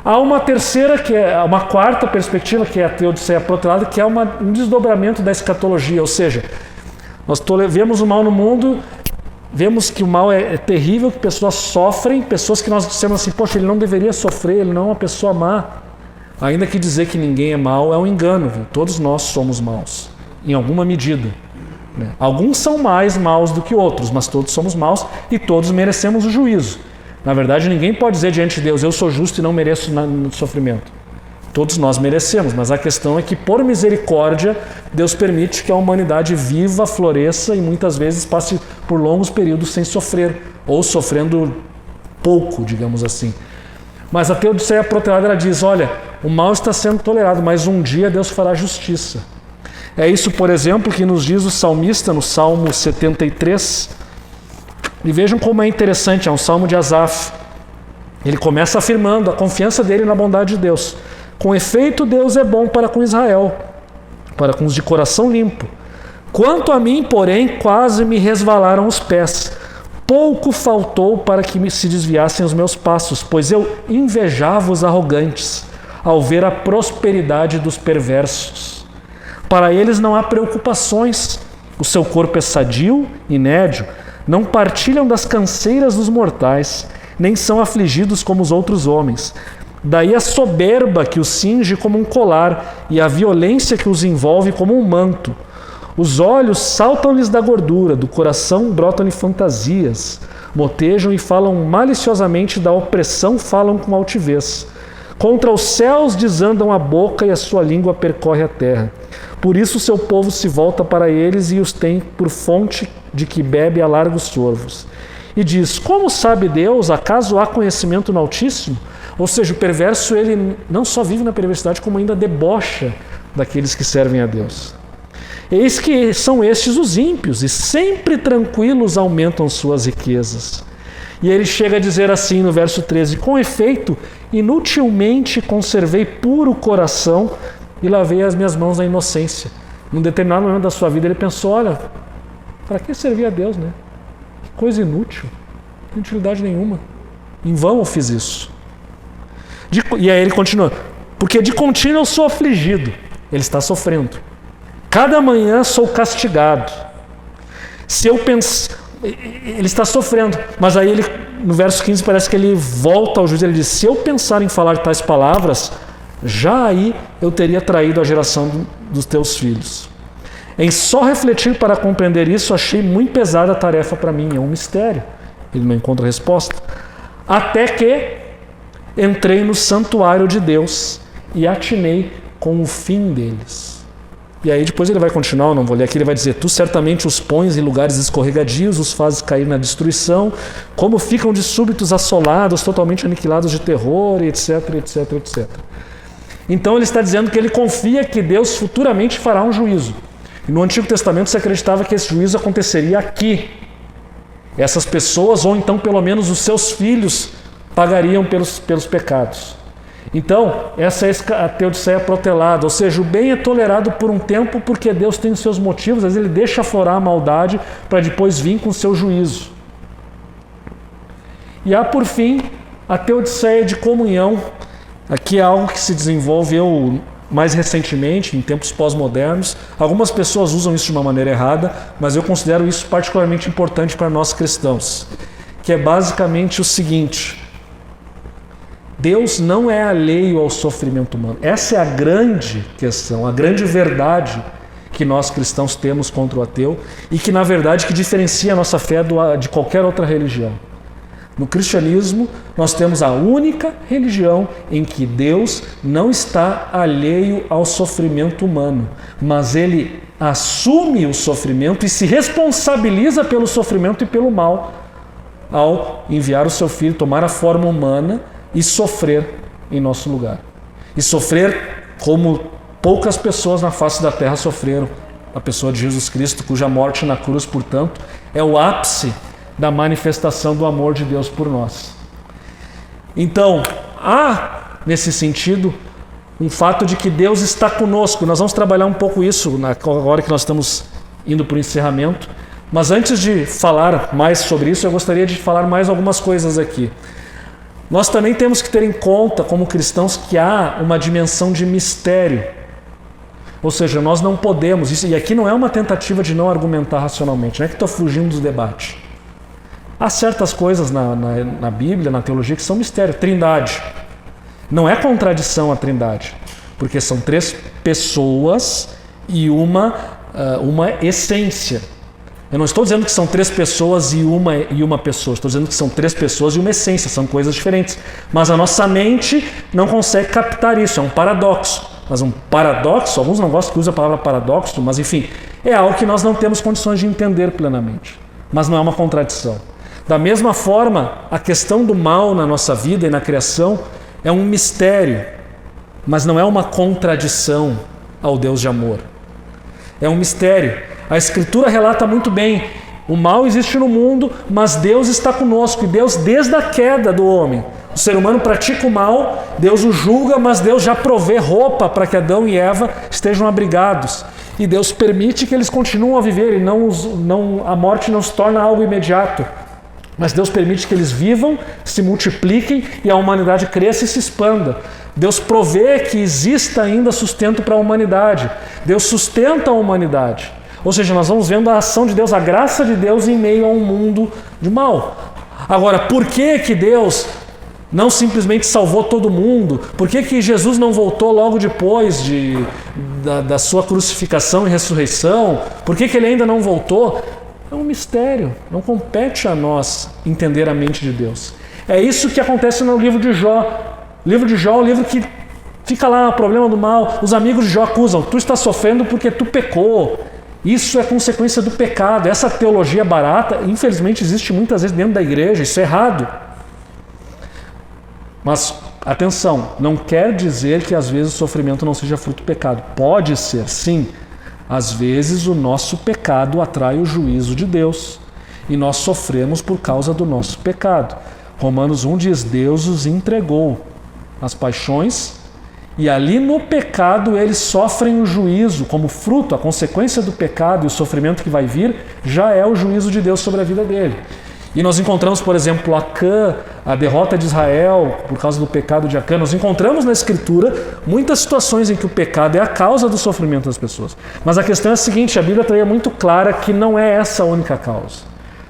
Há uma terceira, uma quarta perspectiva, que é a teodiceia protelada, que é um desdobramento da escatologia. Ou seja, nós vemos o mal no mundo, vemos que o mal é terrível, que pessoas sofrem, pessoas que nós dissemos assim, poxa, ele não deveria sofrer, ele não é uma pessoa má. Ainda que dizer que ninguém é mau é um engano, viu? Todos nós somos maus, em alguma medida. Né? Alguns são mais maus do que outros, mas todos somos maus e todos merecemos o juízo. Na verdade, ninguém pode dizer diante de Deus, eu sou justo e não mereço sofrimento. Todos nós merecemos, mas a questão é que, por misericórdia, Deus permite que a humanidade viva, floresça e muitas vezes passe por longos períodos sem sofrer, ou sofrendo pouco, digamos assim. Mas a teodiceia protelada, ela diz, olha, o mal está sendo tolerado, mas um dia Deus fará justiça. É isso, por exemplo, que nos diz o salmista no Salmo 73. E vejam como é interessante, é um salmo de Asaf. Ele começa afirmando a confiança dele na bondade de Deus. Com efeito, Deus é bom para com Israel, para com os de coração limpo. Quanto a mim, porém, quase me resvalaram os pés. Pouco faltou para que se desviassem os meus passos, pois eu invejava os arrogantes, ao ver a prosperidade dos perversos. Para eles não há preocupações, o seu corpo é sadio e nédio, não partilham das canseiras dos mortais, nem são afligidos como os outros homens. Daí a soberba que os cinge como um colar e a violência que os envolve como um manto. Os olhos saltam-lhes da gordura, do coração brotam-lhe fantasias, motejam e falam maliciosamente, da opressão falam com altivez. Contra os céus desandam a boca e a sua língua percorre a terra. Por isso o seu povo se volta para eles e os tem por fonte de que bebe a largos sorvos. E diz, como sabe Deus, acaso há conhecimento no Altíssimo? Ou seja, o perverso ele não só vive na perversidade, como ainda debocha daqueles que servem a Deus. Eis que são estes os ímpios, e sempre tranquilos aumentam suas riquezas. E ele chega a dizer assim no verso 13, com efeito, inutilmente conservei puro o coração e lavei as minhas mãos na inocência. Num determinado momento da sua vida ele pensou, olha, para que servir a Deus, né? Que coisa inútil, não tem utilidade nenhuma. Em vão eu fiz isso. E aí ele continua, porque de contínuo eu sou afligido. Ele está sofrendo. Cada manhã sou castigado. Se eu pensar, ele está sofrendo, mas aí ele, no verso 15, parece que ele volta ao juízo, ele diz, se eu pensar em falar tais palavras, já aí eu teria traído a geração dos teus filhos. Em só refletir para compreender isso, achei muito pesada a tarefa para mim, é um mistério. Ele não encontra resposta. Até que entrei no santuário de Deus e atinei com o fim deles. E aí depois ele vai continuar, eu não vou ler aqui, ele vai dizer, tu certamente os pões em lugares escorregadios, os fazes cair na destruição, como ficam de súbitos assolados, totalmente aniquilados de terror, etc, etc, etc. Então ele está dizendo que ele confia que Deus futuramente fará um juízo. E no Antigo Testamento se acreditava que esse juízo aconteceria aqui. Essas pessoas, ou então pelo menos os seus filhos, pagariam pelos pecados. Então, essa é a teodiceia protelada, ou seja, o bem é tolerado por um tempo porque Deus tem os seus motivos, às vezes ele deixa aflorar a maldade para depois vir com o seu juízo. E há, por fim, a teodiceia de comunhão. Aqui é algo que se desenvolveu mais recentemente, em tempos pós-modernos. Algumas pessoas usam isso de uma maneira errada, mas eu considero isso particularmente importante para nós cristãos, que é basicamente o seguinte: Deus não é alheio ao sofrimento humano. Essa é a grande questão, a grande verdade que nós cristãos temos contra o ateu e que, na verdade, que diferencia a nossa fé de qualquer outra religião. No cristianismo, nós temos a única religião em que Deus não está alheio ao sofrimento humano, mas Ele assume o sofrimento e se responsabiliza pelo sofrimento e pelo mal ao enviar o seu Filho, tomar a forma humana e sofrer em nosso lugar. E sofrer como poucas pessoas na face da terra sofreram. A pessoa de Jesus Cristo, cuja morte na cruz, portanto, é o ápice da manifestação do amor de Deus por nós. Então, há, nesse sentido, um fato de que Deus está conosco. Nós vamos trabalhar um pouco isso agora que nós estamos indo para o encerramento. Mas antes de falar mais sobre isso, eu gostaria de falar mais algumas coisas aqui. Nós também temos que ter em conta, como cristãos, que há uma dimensão de mistério. Ou seja, nós não podemos, e aqui não é uma tentativa de não argumentar racionalmente, não é que estou fugindo do debate. Há certas coisas na Bíblia, na teologia, que são mistério. Trindade. Não é contradição a Trindade, porque são 3 pessoas e uma essência. Eu não estou dizendo que são 3 pessoas e uma pessoa, estou dizendo que são 3 pessoas e uma essência, são coisas diferentes. Mas a nossa mente não consegue captar isso, é um paradoxo. Mas um paradoxo, alguns não gostam que use a palavra paradoxo, mas enfim, é algo que nós não temos condições de entender plenamente. Mas não é uma contradição. Da mesma forma, a questão do mal na nossa vida e na criação é um mistério, mas não é uma contradição ao Deus de amor. É um mistério. A Escritura relata muito bem: o mal existe no mundo, mas Deus está conosco. E Deus, desde a queda do homem, o ser humano pratica o mal, Deus o julga, mas Deus já provê roupa para que Adão e Eva estejam abrigados. E Deus permite que eles continuem a viver, e a morte não se torna algo imediato. Mas Deus permite que eles vivam, se multipliquem e a humanidade cresça e se expanda. Deus provê que exista ainda sustento para a humanidade. Deus sustenta a humanidade. Ou seja, nós vamos vendo a ação de Deus, a graça de Deus em meio a um mundo de mal. Agora, por que Deus não simplesmente salvou todo mundo? Por que Jesus não voltou logo depois da sua crucificação e ressurreição? Por que Ele ainda não voltou? É um mistério, não compete a nós entender a mente de Deus. É isso que acontece no livro de Jó. O livro de Jó é um livro que fica lá, o problema do mal. Os amigos de Jó acusam: tu está sofrendo porque tu pecou. Isso é consequência do pecado. Essa teologia barata, infelizmente, existe muitas vezes dentro da igreja. Isso é errado. Mas, atenção, não quer dizer que às vezes o sofrimento não seja fruto do pecado. Pode ser, sim. Às vezes o nosso pecado atrai o juízo de Deus e nós sofremos por causa do nosso pecado. Romanos 1 diz: Deus os entregou às paixões e ali no pecado eles sofrem o juízo como fruto, a consequência do pecado e o sofrimento que vai vir já é o juízo de Deus sobre a vida dele. E nós encontramos, por exemplo, Acã, a derrota de Israel por causa do pecado de Acã. Nós encontramos na Escritura muitas situações em que o pecado é a causa do sofrimento das pessoas. Mas a questão é a seguinte: a Bíblia é muito clara que não é essa a única causa.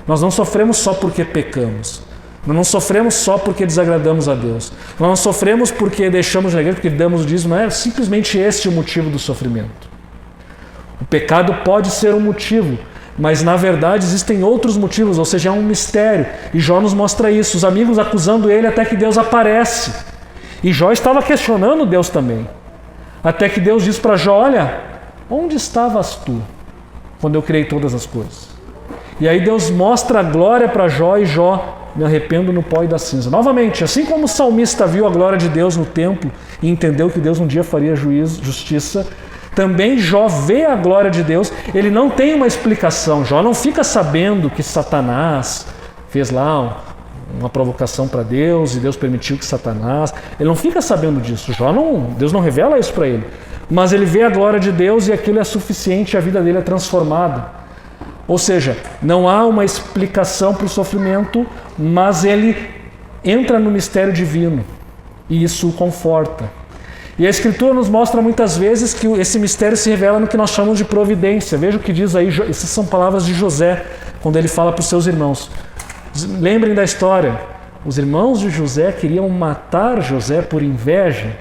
Nós não sofremos só porque pecamos. Nós não sofremos só porque desagradamos a Deus. Nós não sofremos porque deixamos de igreja, porque damos o dízimo. Não é simplesmente esse o motivo do sofrimento. O pecado pode ser um motivo, mas na verdade existem outros motivos, ou seja, é um mistério. E Jó nos mostra isso, os amigos acusando ele até que Deus aparece. E Jó estava questionando Deus também. Até que Deus diz para Jó: olha, onde estavas tu quando eu criei todas as coisas? E aí Deus mostra a glória para Jó e Jó me arrependo no pó e da cinza. Novamente, assim como o salmista viu a glória de Deus no templo e entendeu que Deus um dia faria justiça, também Jó vê a glória de Deus. Ele não tem uma explicação. Jó não fica sabendo que Satanás fez lá uma provocação para Deus e Deus permitiu que Satanás... Ele não fica sabendo disso. Deus não revela isso para ele. Mas ele vê a glória de Deus e aquilo é suficiente e a vida dele é transformada. Ou seja, não há uma explicação para o sofrimento, mas ele entra no mistério divino e isso o conforta. E a Escritura nos mostra muitas vezes que esse mistério se revela no que nós chamamos de providência. Veja o que diz aí, essas são palavras de José, quando ele fala para os seus irmãos. Lembrem da história, os irmãos de José queriam matar José por inveja.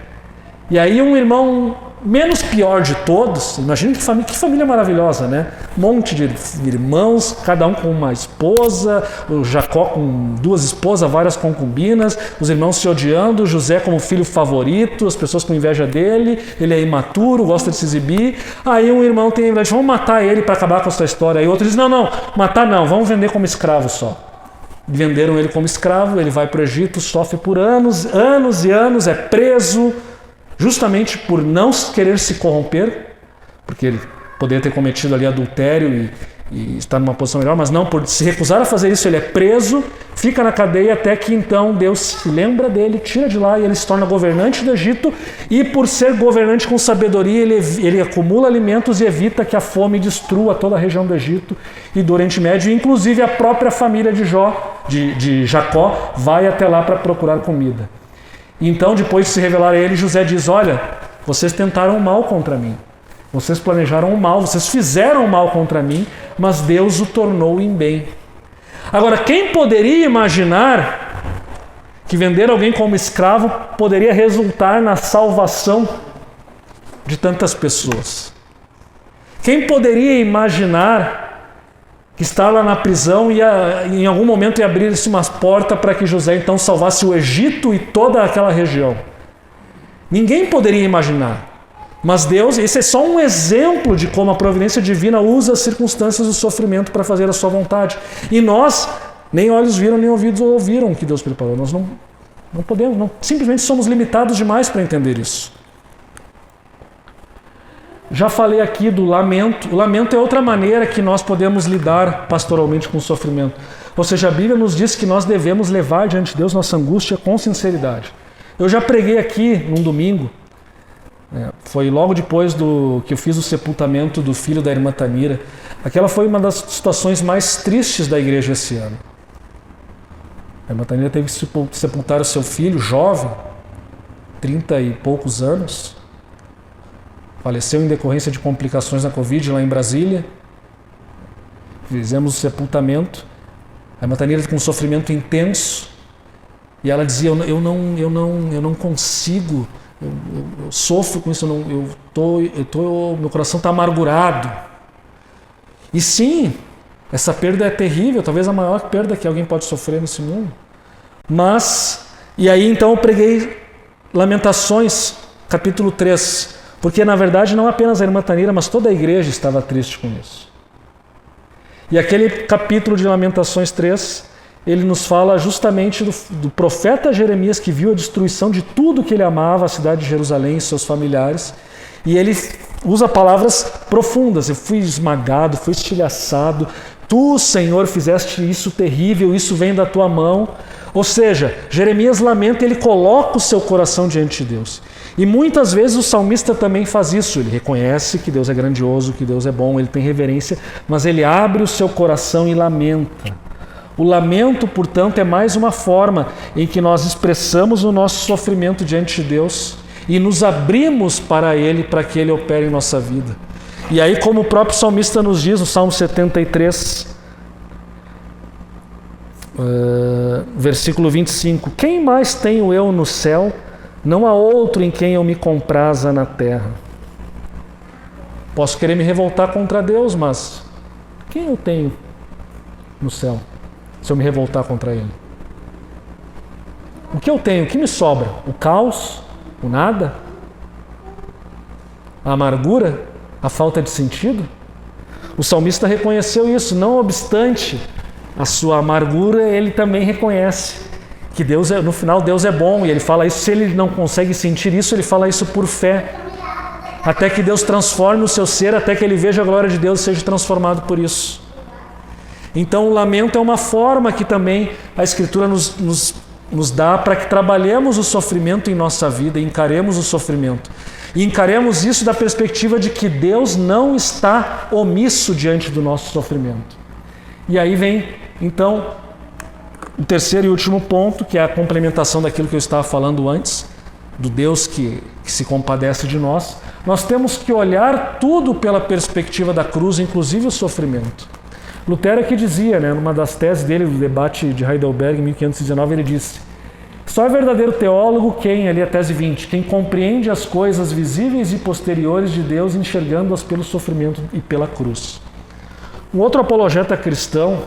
E aí um irmão menos pior de todos, imagina que família maravilhosa, né? Um monte de irmãos, cada um com uma esposa, o Jacó com 2 esposas, várias concubinas, os irmãos se odiando, José como filho favorito, as pessoas com inveja dele, ele é imaturo, gosta de se exibir. Aí um irmão tem a inveja, vamos matar ele para acabar com essa história. Aí outro diz, não, matar não, vamos vender como escravo só. Venderam ele como escravo, ele vai para o Egito, sofre por anos e anos, é preso, justamente por não querer se corromper, porque ele poderia ter cometido ali adultério e estar numa posição melhor, mas não, por se recusar a fazer isso, ele é preso, fica na cadeia até que então Deus se lembra dele, tira de lá e ele se torna governante do Egito, e por ser governante com sabedoria, ele acumula alimentos e evita que a fome destrua toda a região do Egito e do Oriente Médio, inclusive a própria família de Jacó vai até lá para procurar comida. Então, depois de se revelar a ele, José diz, olha, vocês tentaram o mal contra mim, vocês planejaram o mal, vocês fizeram o mal contra mim, mas Deus o tornou em bem. Agora, quem poderia imaginar que vender alguém como escravo poderia resultar na salvação de tantas pessoas? Quem poderia imaginar que estar lá na prisão ia, em algum momento, ia abrir-se umas portas para que José então salvasse o Egito e toda aquela região? Ninguém poderia imaginar. Mas Deus, esse é só um exemplo de como a providência divina usa as circunstâncias do sofrimento para fazer a sua vontade. E nós, nem olhos viram, nem ouvidos ouviram o que Deus preparou. Nós não podemos, simplesmente somos limitados demais para entender isso. Já falei aqui do lamento. O lamento é outra maneira que nós podemos lidar pastoralmente com o sofrimento. Ou seja, a Bíblia nos diz que nós devemos levar diante de Deus nossa angústia com sinceridade. Eu já preguei aqui num domingo, foi logo depois que eu fiz o sepultamento do filho da irmã Tanira. Aquela foi uma das situações mais tristes da igreja esse ano. A irmã Tanira teve que sepultar o seu filho, jovem, 30 e poucos anos. Faleceu em decorrência de complicações na Covid lá em Brasília. Fizemos o sepultamento. A irmã Tanira com um sofrimento intenso. E ela dizia, eu não consigo, eu sofro com isso, meu coração está amargurado. E sim, essa perda é terrível, talvez a maior perda que alguém pode sofrer nesse mundo. Mas, e aí então eu preguei Lamentações, capítulo 3, porque na verdade não apenas a irmã Tanira, mas toda a igreja estava triste com isso. E aquele capítulo de Lamentações 3, ele nos fala justamente do profeta Jeremias, que viu a destruição de tudo que ele amava, a cidade de Jerusalém e seus familiares. E ele usa palavras profundas. Eu fui esmagado, fui estilhaçado. Tu, Senhor, fizeste isso terrível, isso vem da tua mão. Ou seja, Jeremias lamenta, ele coloca o seu coração diante de Deus. E muitas vezes o salmista também faz isso. Ele reconhece que Deus é grandioso, que Deus é bom, ele tem reverência, mas ele abre o seu coração e lamenta. O lamento, portanto, é mais uma forma em que nós expressamos o nosso sofrimento diante de Deus e nos abrimos para Ele, para que Ele opere em nossa vida. E aí, como o próprio salmista nos diz, no Salmo 73, versículo 25, quem mais tenho eu no céu? Não há outro em quem eu me compraza na terra. Posso querer me revoltar contra Deus, mas quem eu tenho no céu? Se eu me revoltar contra Ele. O que eu tenho? O que me sobra? O caos? O nada? A amargura? A falta de sentido? O salmista reconheceu isso, não obstante a sua amargura, ele também reconhece que Deus no final Deus é bom, e ele fala isso. Se ele não consegue sentir isso, ele fala isso por fé, até que Deus transforme o seu ser, até que ele veja a glória de Deus e seja transformado por isso. Então o lamento é uma forma que também a Escritura nos dá para que trabalhemos o sofrimento em nossa vida, encaremos o sofrimento. E encaremos isso da perspectiva de que Deus não está omisso diante do nosso sofrimento. E aí vem, então, o terceiro e último ponto, que é a complementação daquilo que eu estava falando antes, do Deus que se compadece de nós. Nós temos que olhar tudo pela perspectiva da cruz, inclusive o sofrimento. Lutero aqui dizia, numa das teses dele, do debate de Heidelberg, em 1519, ele disse: só é verdadeiro teólogo quem, ali a tese 20, quem compreende as coisas visíveis e posteriores de Deus, enxergando-as pelo sofrimento e pela cruz. Um outro apologeta cristão,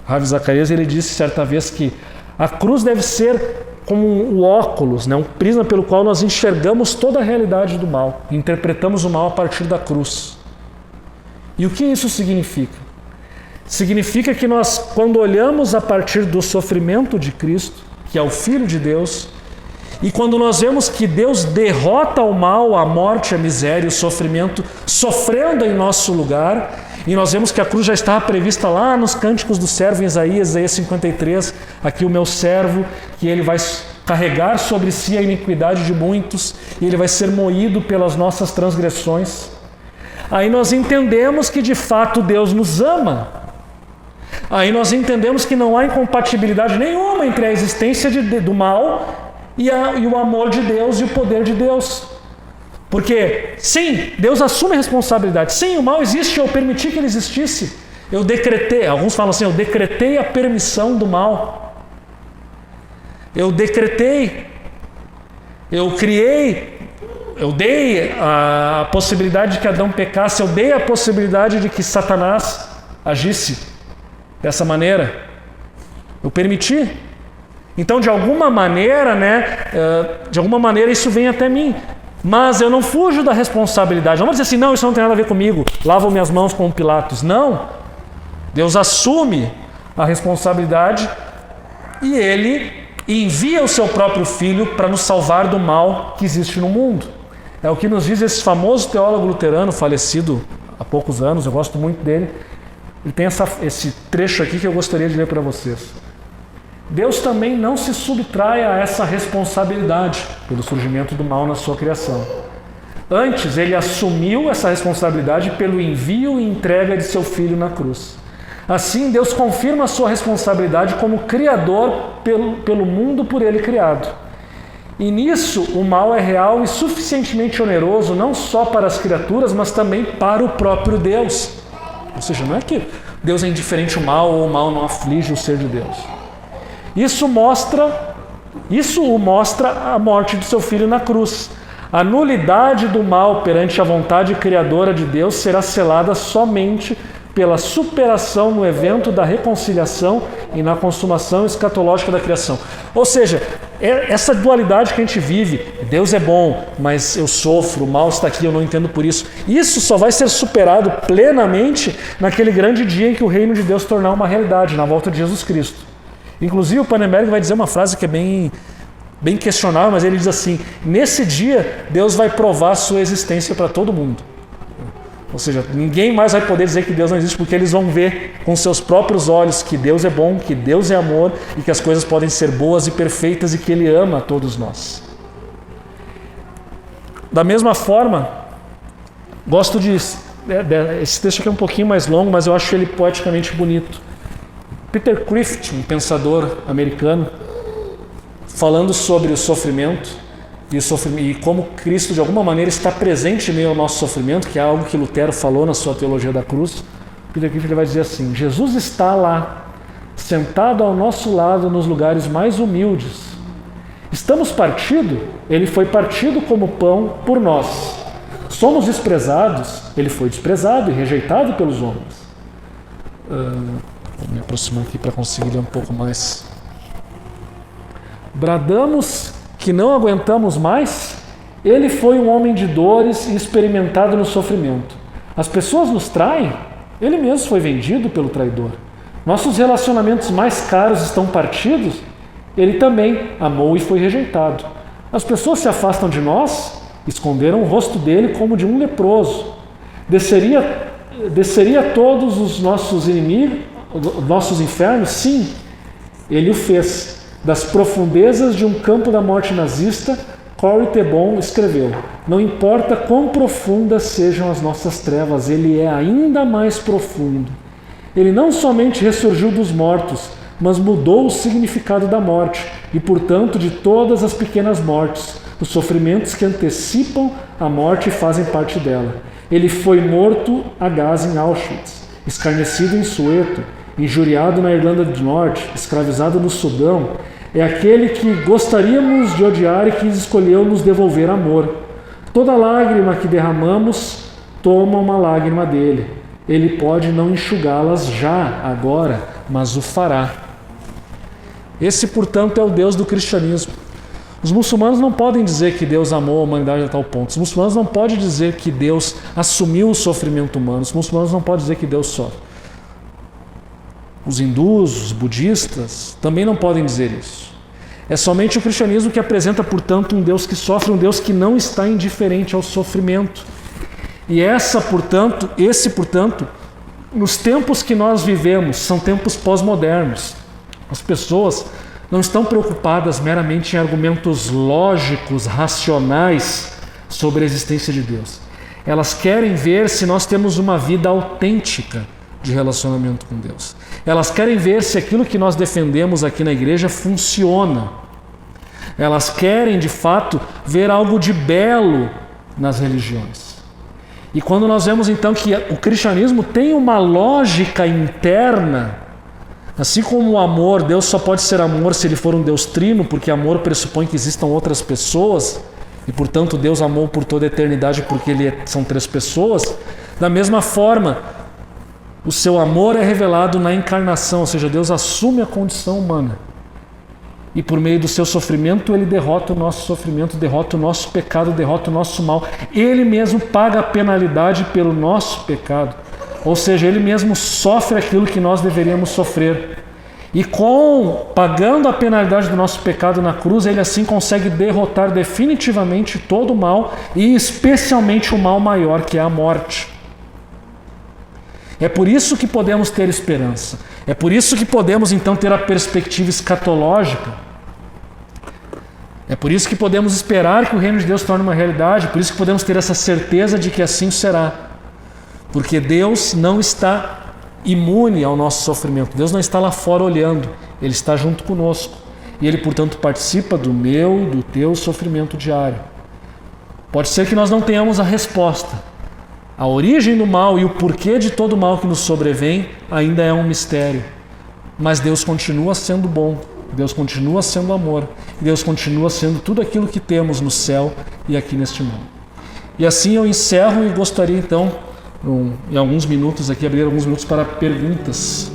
Ravi Zacarias, ele disse certa vez que a cruz deve ser como o óculos, um prisma pelo qual nós enxergamos toda a realidade do mal, interpretamos o mal a partir da cruz. E o que isso significa? Significa que nós, quando olhamos a partir do sofrimento de Cristo, que é o Filho de Deus, e quando nós vemos que Deus derrota o mal, a morte, a miséria, o sofrimento, sofrendo em nosso lugar, e nós vemos que a cruz já estava prevista lá nos Cânticos do Servo, em Isaías 53, aqui o meu servo, que ele vai carregar sobre si a iniquidade de muitos, e ele vai ser moído pelas nossas transgressões. Aí nós entendemos que de fato Deus nos ama. Aí nós entendemos que não há incompatibilidade nenhuma entre a existência do mal e o amor de Deus e o poder de Deus. Porque, sim, Deus assume a responsabilidade. Sim, o mal existe, eu permiti que ele existisse. Eu decretei, alguns falam assim, eu decretei a permissão do mal. Eu decretei, eu criei, eu dei a possibilidade de que Adão pecasse, eu dei a possibilidade de que Satanás agisse dessa maneira. Eu permiti. Então, de alguma maneira, isso vem até mim. Mas eu não fujo da responsabilidade. Não vou dizer assim, não, isso não tem nada a ver comigo. Lavo minhas mãos com Pilatos. Não. Deus assume a responsabilidade e ele envia o seu próprio Filho para nos salvar do mal que existe no mundo. É o que nos diz esse famoso teólogo luterano, falecido há poucos anos, eu gosto muito dele. Ele tem esse trecho aqui que eu gostaria de ler para vocês. Deus também não se subtrai a essa responsabilidade pelo surgimento do mal na sua criação. Antes, ele assumiu essa responsabilidade pelo envio e entrega de seu Filho na cruz. Assim, Deus confirma a sua responsabilidade como Criador pelo mundo por ele criado. E nisso, o mal é real e suficientemente oneroso não só para as criaturas, mas também para o próprio Deus. Ou seja, não é que Deus é indiferente ao mal ou o mal não aflige o ser de Deus. Isso o mostra a morte de seu Filho na cruz. A nulidade do mal perante a vontade criadora de Deus será selada somente pela superação no evento da reconciliação e na consumação escatológica da criação. Ou seja, essa dualidade que a gente vive, Deus é bom, mas eu sofro, o mal está aqui, eu não entendo por isso. Isso só vai ser superado plenamente naquele grande dia em que o reino de Deus tornar uma realidade, na volta de Jesus Cristo. Inclusive o Pannenberg vai dizer uma frase que é bem questionável, mas ele diz assim: nesse dia Deus vai provar a sua existência para todo mundo. Ou seja, ninguém mais vai poder dizer que Deus não existe, porque eles vão ver com seus próprios olhos que Deus é bom, que Deus é amor e que as coisas podem ser boas e perfeitas e que Ele ama a todos nós. Da mesma forma, gosto de... Esse texto aqui é um pouquinho mais longo, mas eu acho ele poeticamente bonito. Peter Crift, um pensador americano, falando sobre o sofrimento, e como Cristo de alguma maneira está presente em meio ao nosso sofrimento, que é algo que Lutero falou na sua teologia da cruz. Peter Crift vai dizer assim: Jesus está lá, sentado ao nosso lado nos lugares mais humildes. Estamos partidos, ele foi partido como pão por nós. Somos desprezados, ele foi desprezado e rejeitado pelos homens. Vou me aproximar aqui para conseguir ler um pouco mais. Bradamos que não aguentamos mais, ele foi um homem de dores e experimentado no sofrimento. As pessoas nos traem, ele mesmo foi vendido pelo traidor. nossos relacionamentos mais caros estão partidos, ele também amou e foi rejeitado. As pessoas se afastam de nós, esconderam o rosto dele como de um leproso. Desceria a todos os nossos inimigos, nossos infernos? Sim, ele o fez. Das profundezas de um campo da morte nazista, Corrie ten Boom escreveu: não importa quão profundas sejam as nossas trevas, ele é ainda mais profundo. Ele não somente ressurgiu dos mortos, mas mudou o significado da morte e, portanto, de todas as pequenas mortes, os sofrimentos que antecipam a morte e fazem parte dela. Ele foi morto a gás em Auschwitz, escarnecido em Soweto, injuriado na Irlanda do Norte, escravizado no Sudão. É aquele que gostaríamos de odiar e que escolheu nos devolver amor. Toda lágrima que derramamos toma uma lágrima dele. Ele pode não enxugá-las já, agora, mas o fará. Esse, portanto, é o Deus do cristianismo. Os muçulmanos não podem dizer que Deus amou a humanidade a tal ponto. Os muçulmanos não podem dizer que Deus assumiu o sofrimento humano. Os muçulmanos não podem dizer que Deus sofre. Os hindus, os budistas, também não podem dizer isso. É somente o cristianismo que apresenta, portanto, um Deus que sofre, um Deus que não está indiferente ao sofrimento. E esse, portanto, nos tempos que nós vivemos, são tempos pós-modernos. As pessoas não estão preocupadas meramente em argumentos lógicos, racionais sobre a existência de Deus. Elas querem ver se nós temos uma vida autêntica de relacionamento com Deus. Elas querem ver se aquilo que nós defendemos aqui na igreja funciona. Elas querem, de fato, ver algo de belo nas religiões. E quando nós vemos então que o cristianismo tem uma lógica interna, assim como o amor, Deus só pode ser amor se ele for um Deus trino, porque amor pressupõe que existam outras pessoas, e portanto Deus amou por toda a eternidade porque são três pessoas. Da mesma forma, o seu amor é revelado na encarnação, ou seja, Deus assume a condição humana. E por meio do seu sofrimento, ele derrota o nosso sofrimento, derrota o nosso pecado, derrota o nosso mal. Ele mesmo paga a penalidade pelo nosso pecado. Ou seja, ele mesmo sofre aquilo que nós deveríamos sofrer. E pagando a penalidade do nosso pecado na cruz, ele assim consegue derrotar definitivamente todo o mal, e especialmente o mal maior, que é a morte. É por isso que podemos ter esperança. É por isso que podemos então ter a perspectiva escatológica. É por isso que podemos esperar que o reino de Deus se torne uma realidade. Por isso que podemos ter essa certeza de que assim será. Porque Deus não está imune ao nosso sofrimento. Deus não está lá fora olhando. Ele está junto conosco. E Ele, portanto, participa do meu e do teu sofrimento diário. Pode ser que nós não tenhamos a resposta. A origem do mal e o porquê de todo o mal que nos sobrevém ainda é um mistério. Mas Deus continua sendo bom, Deus continua sendo amor, Deus continua sendo tudo aquilo que temos no céu e aqui neste mundo. E assim eu encerro e gostaria então, em alguns minutos aqui, abrir alguns minutos para perguntas.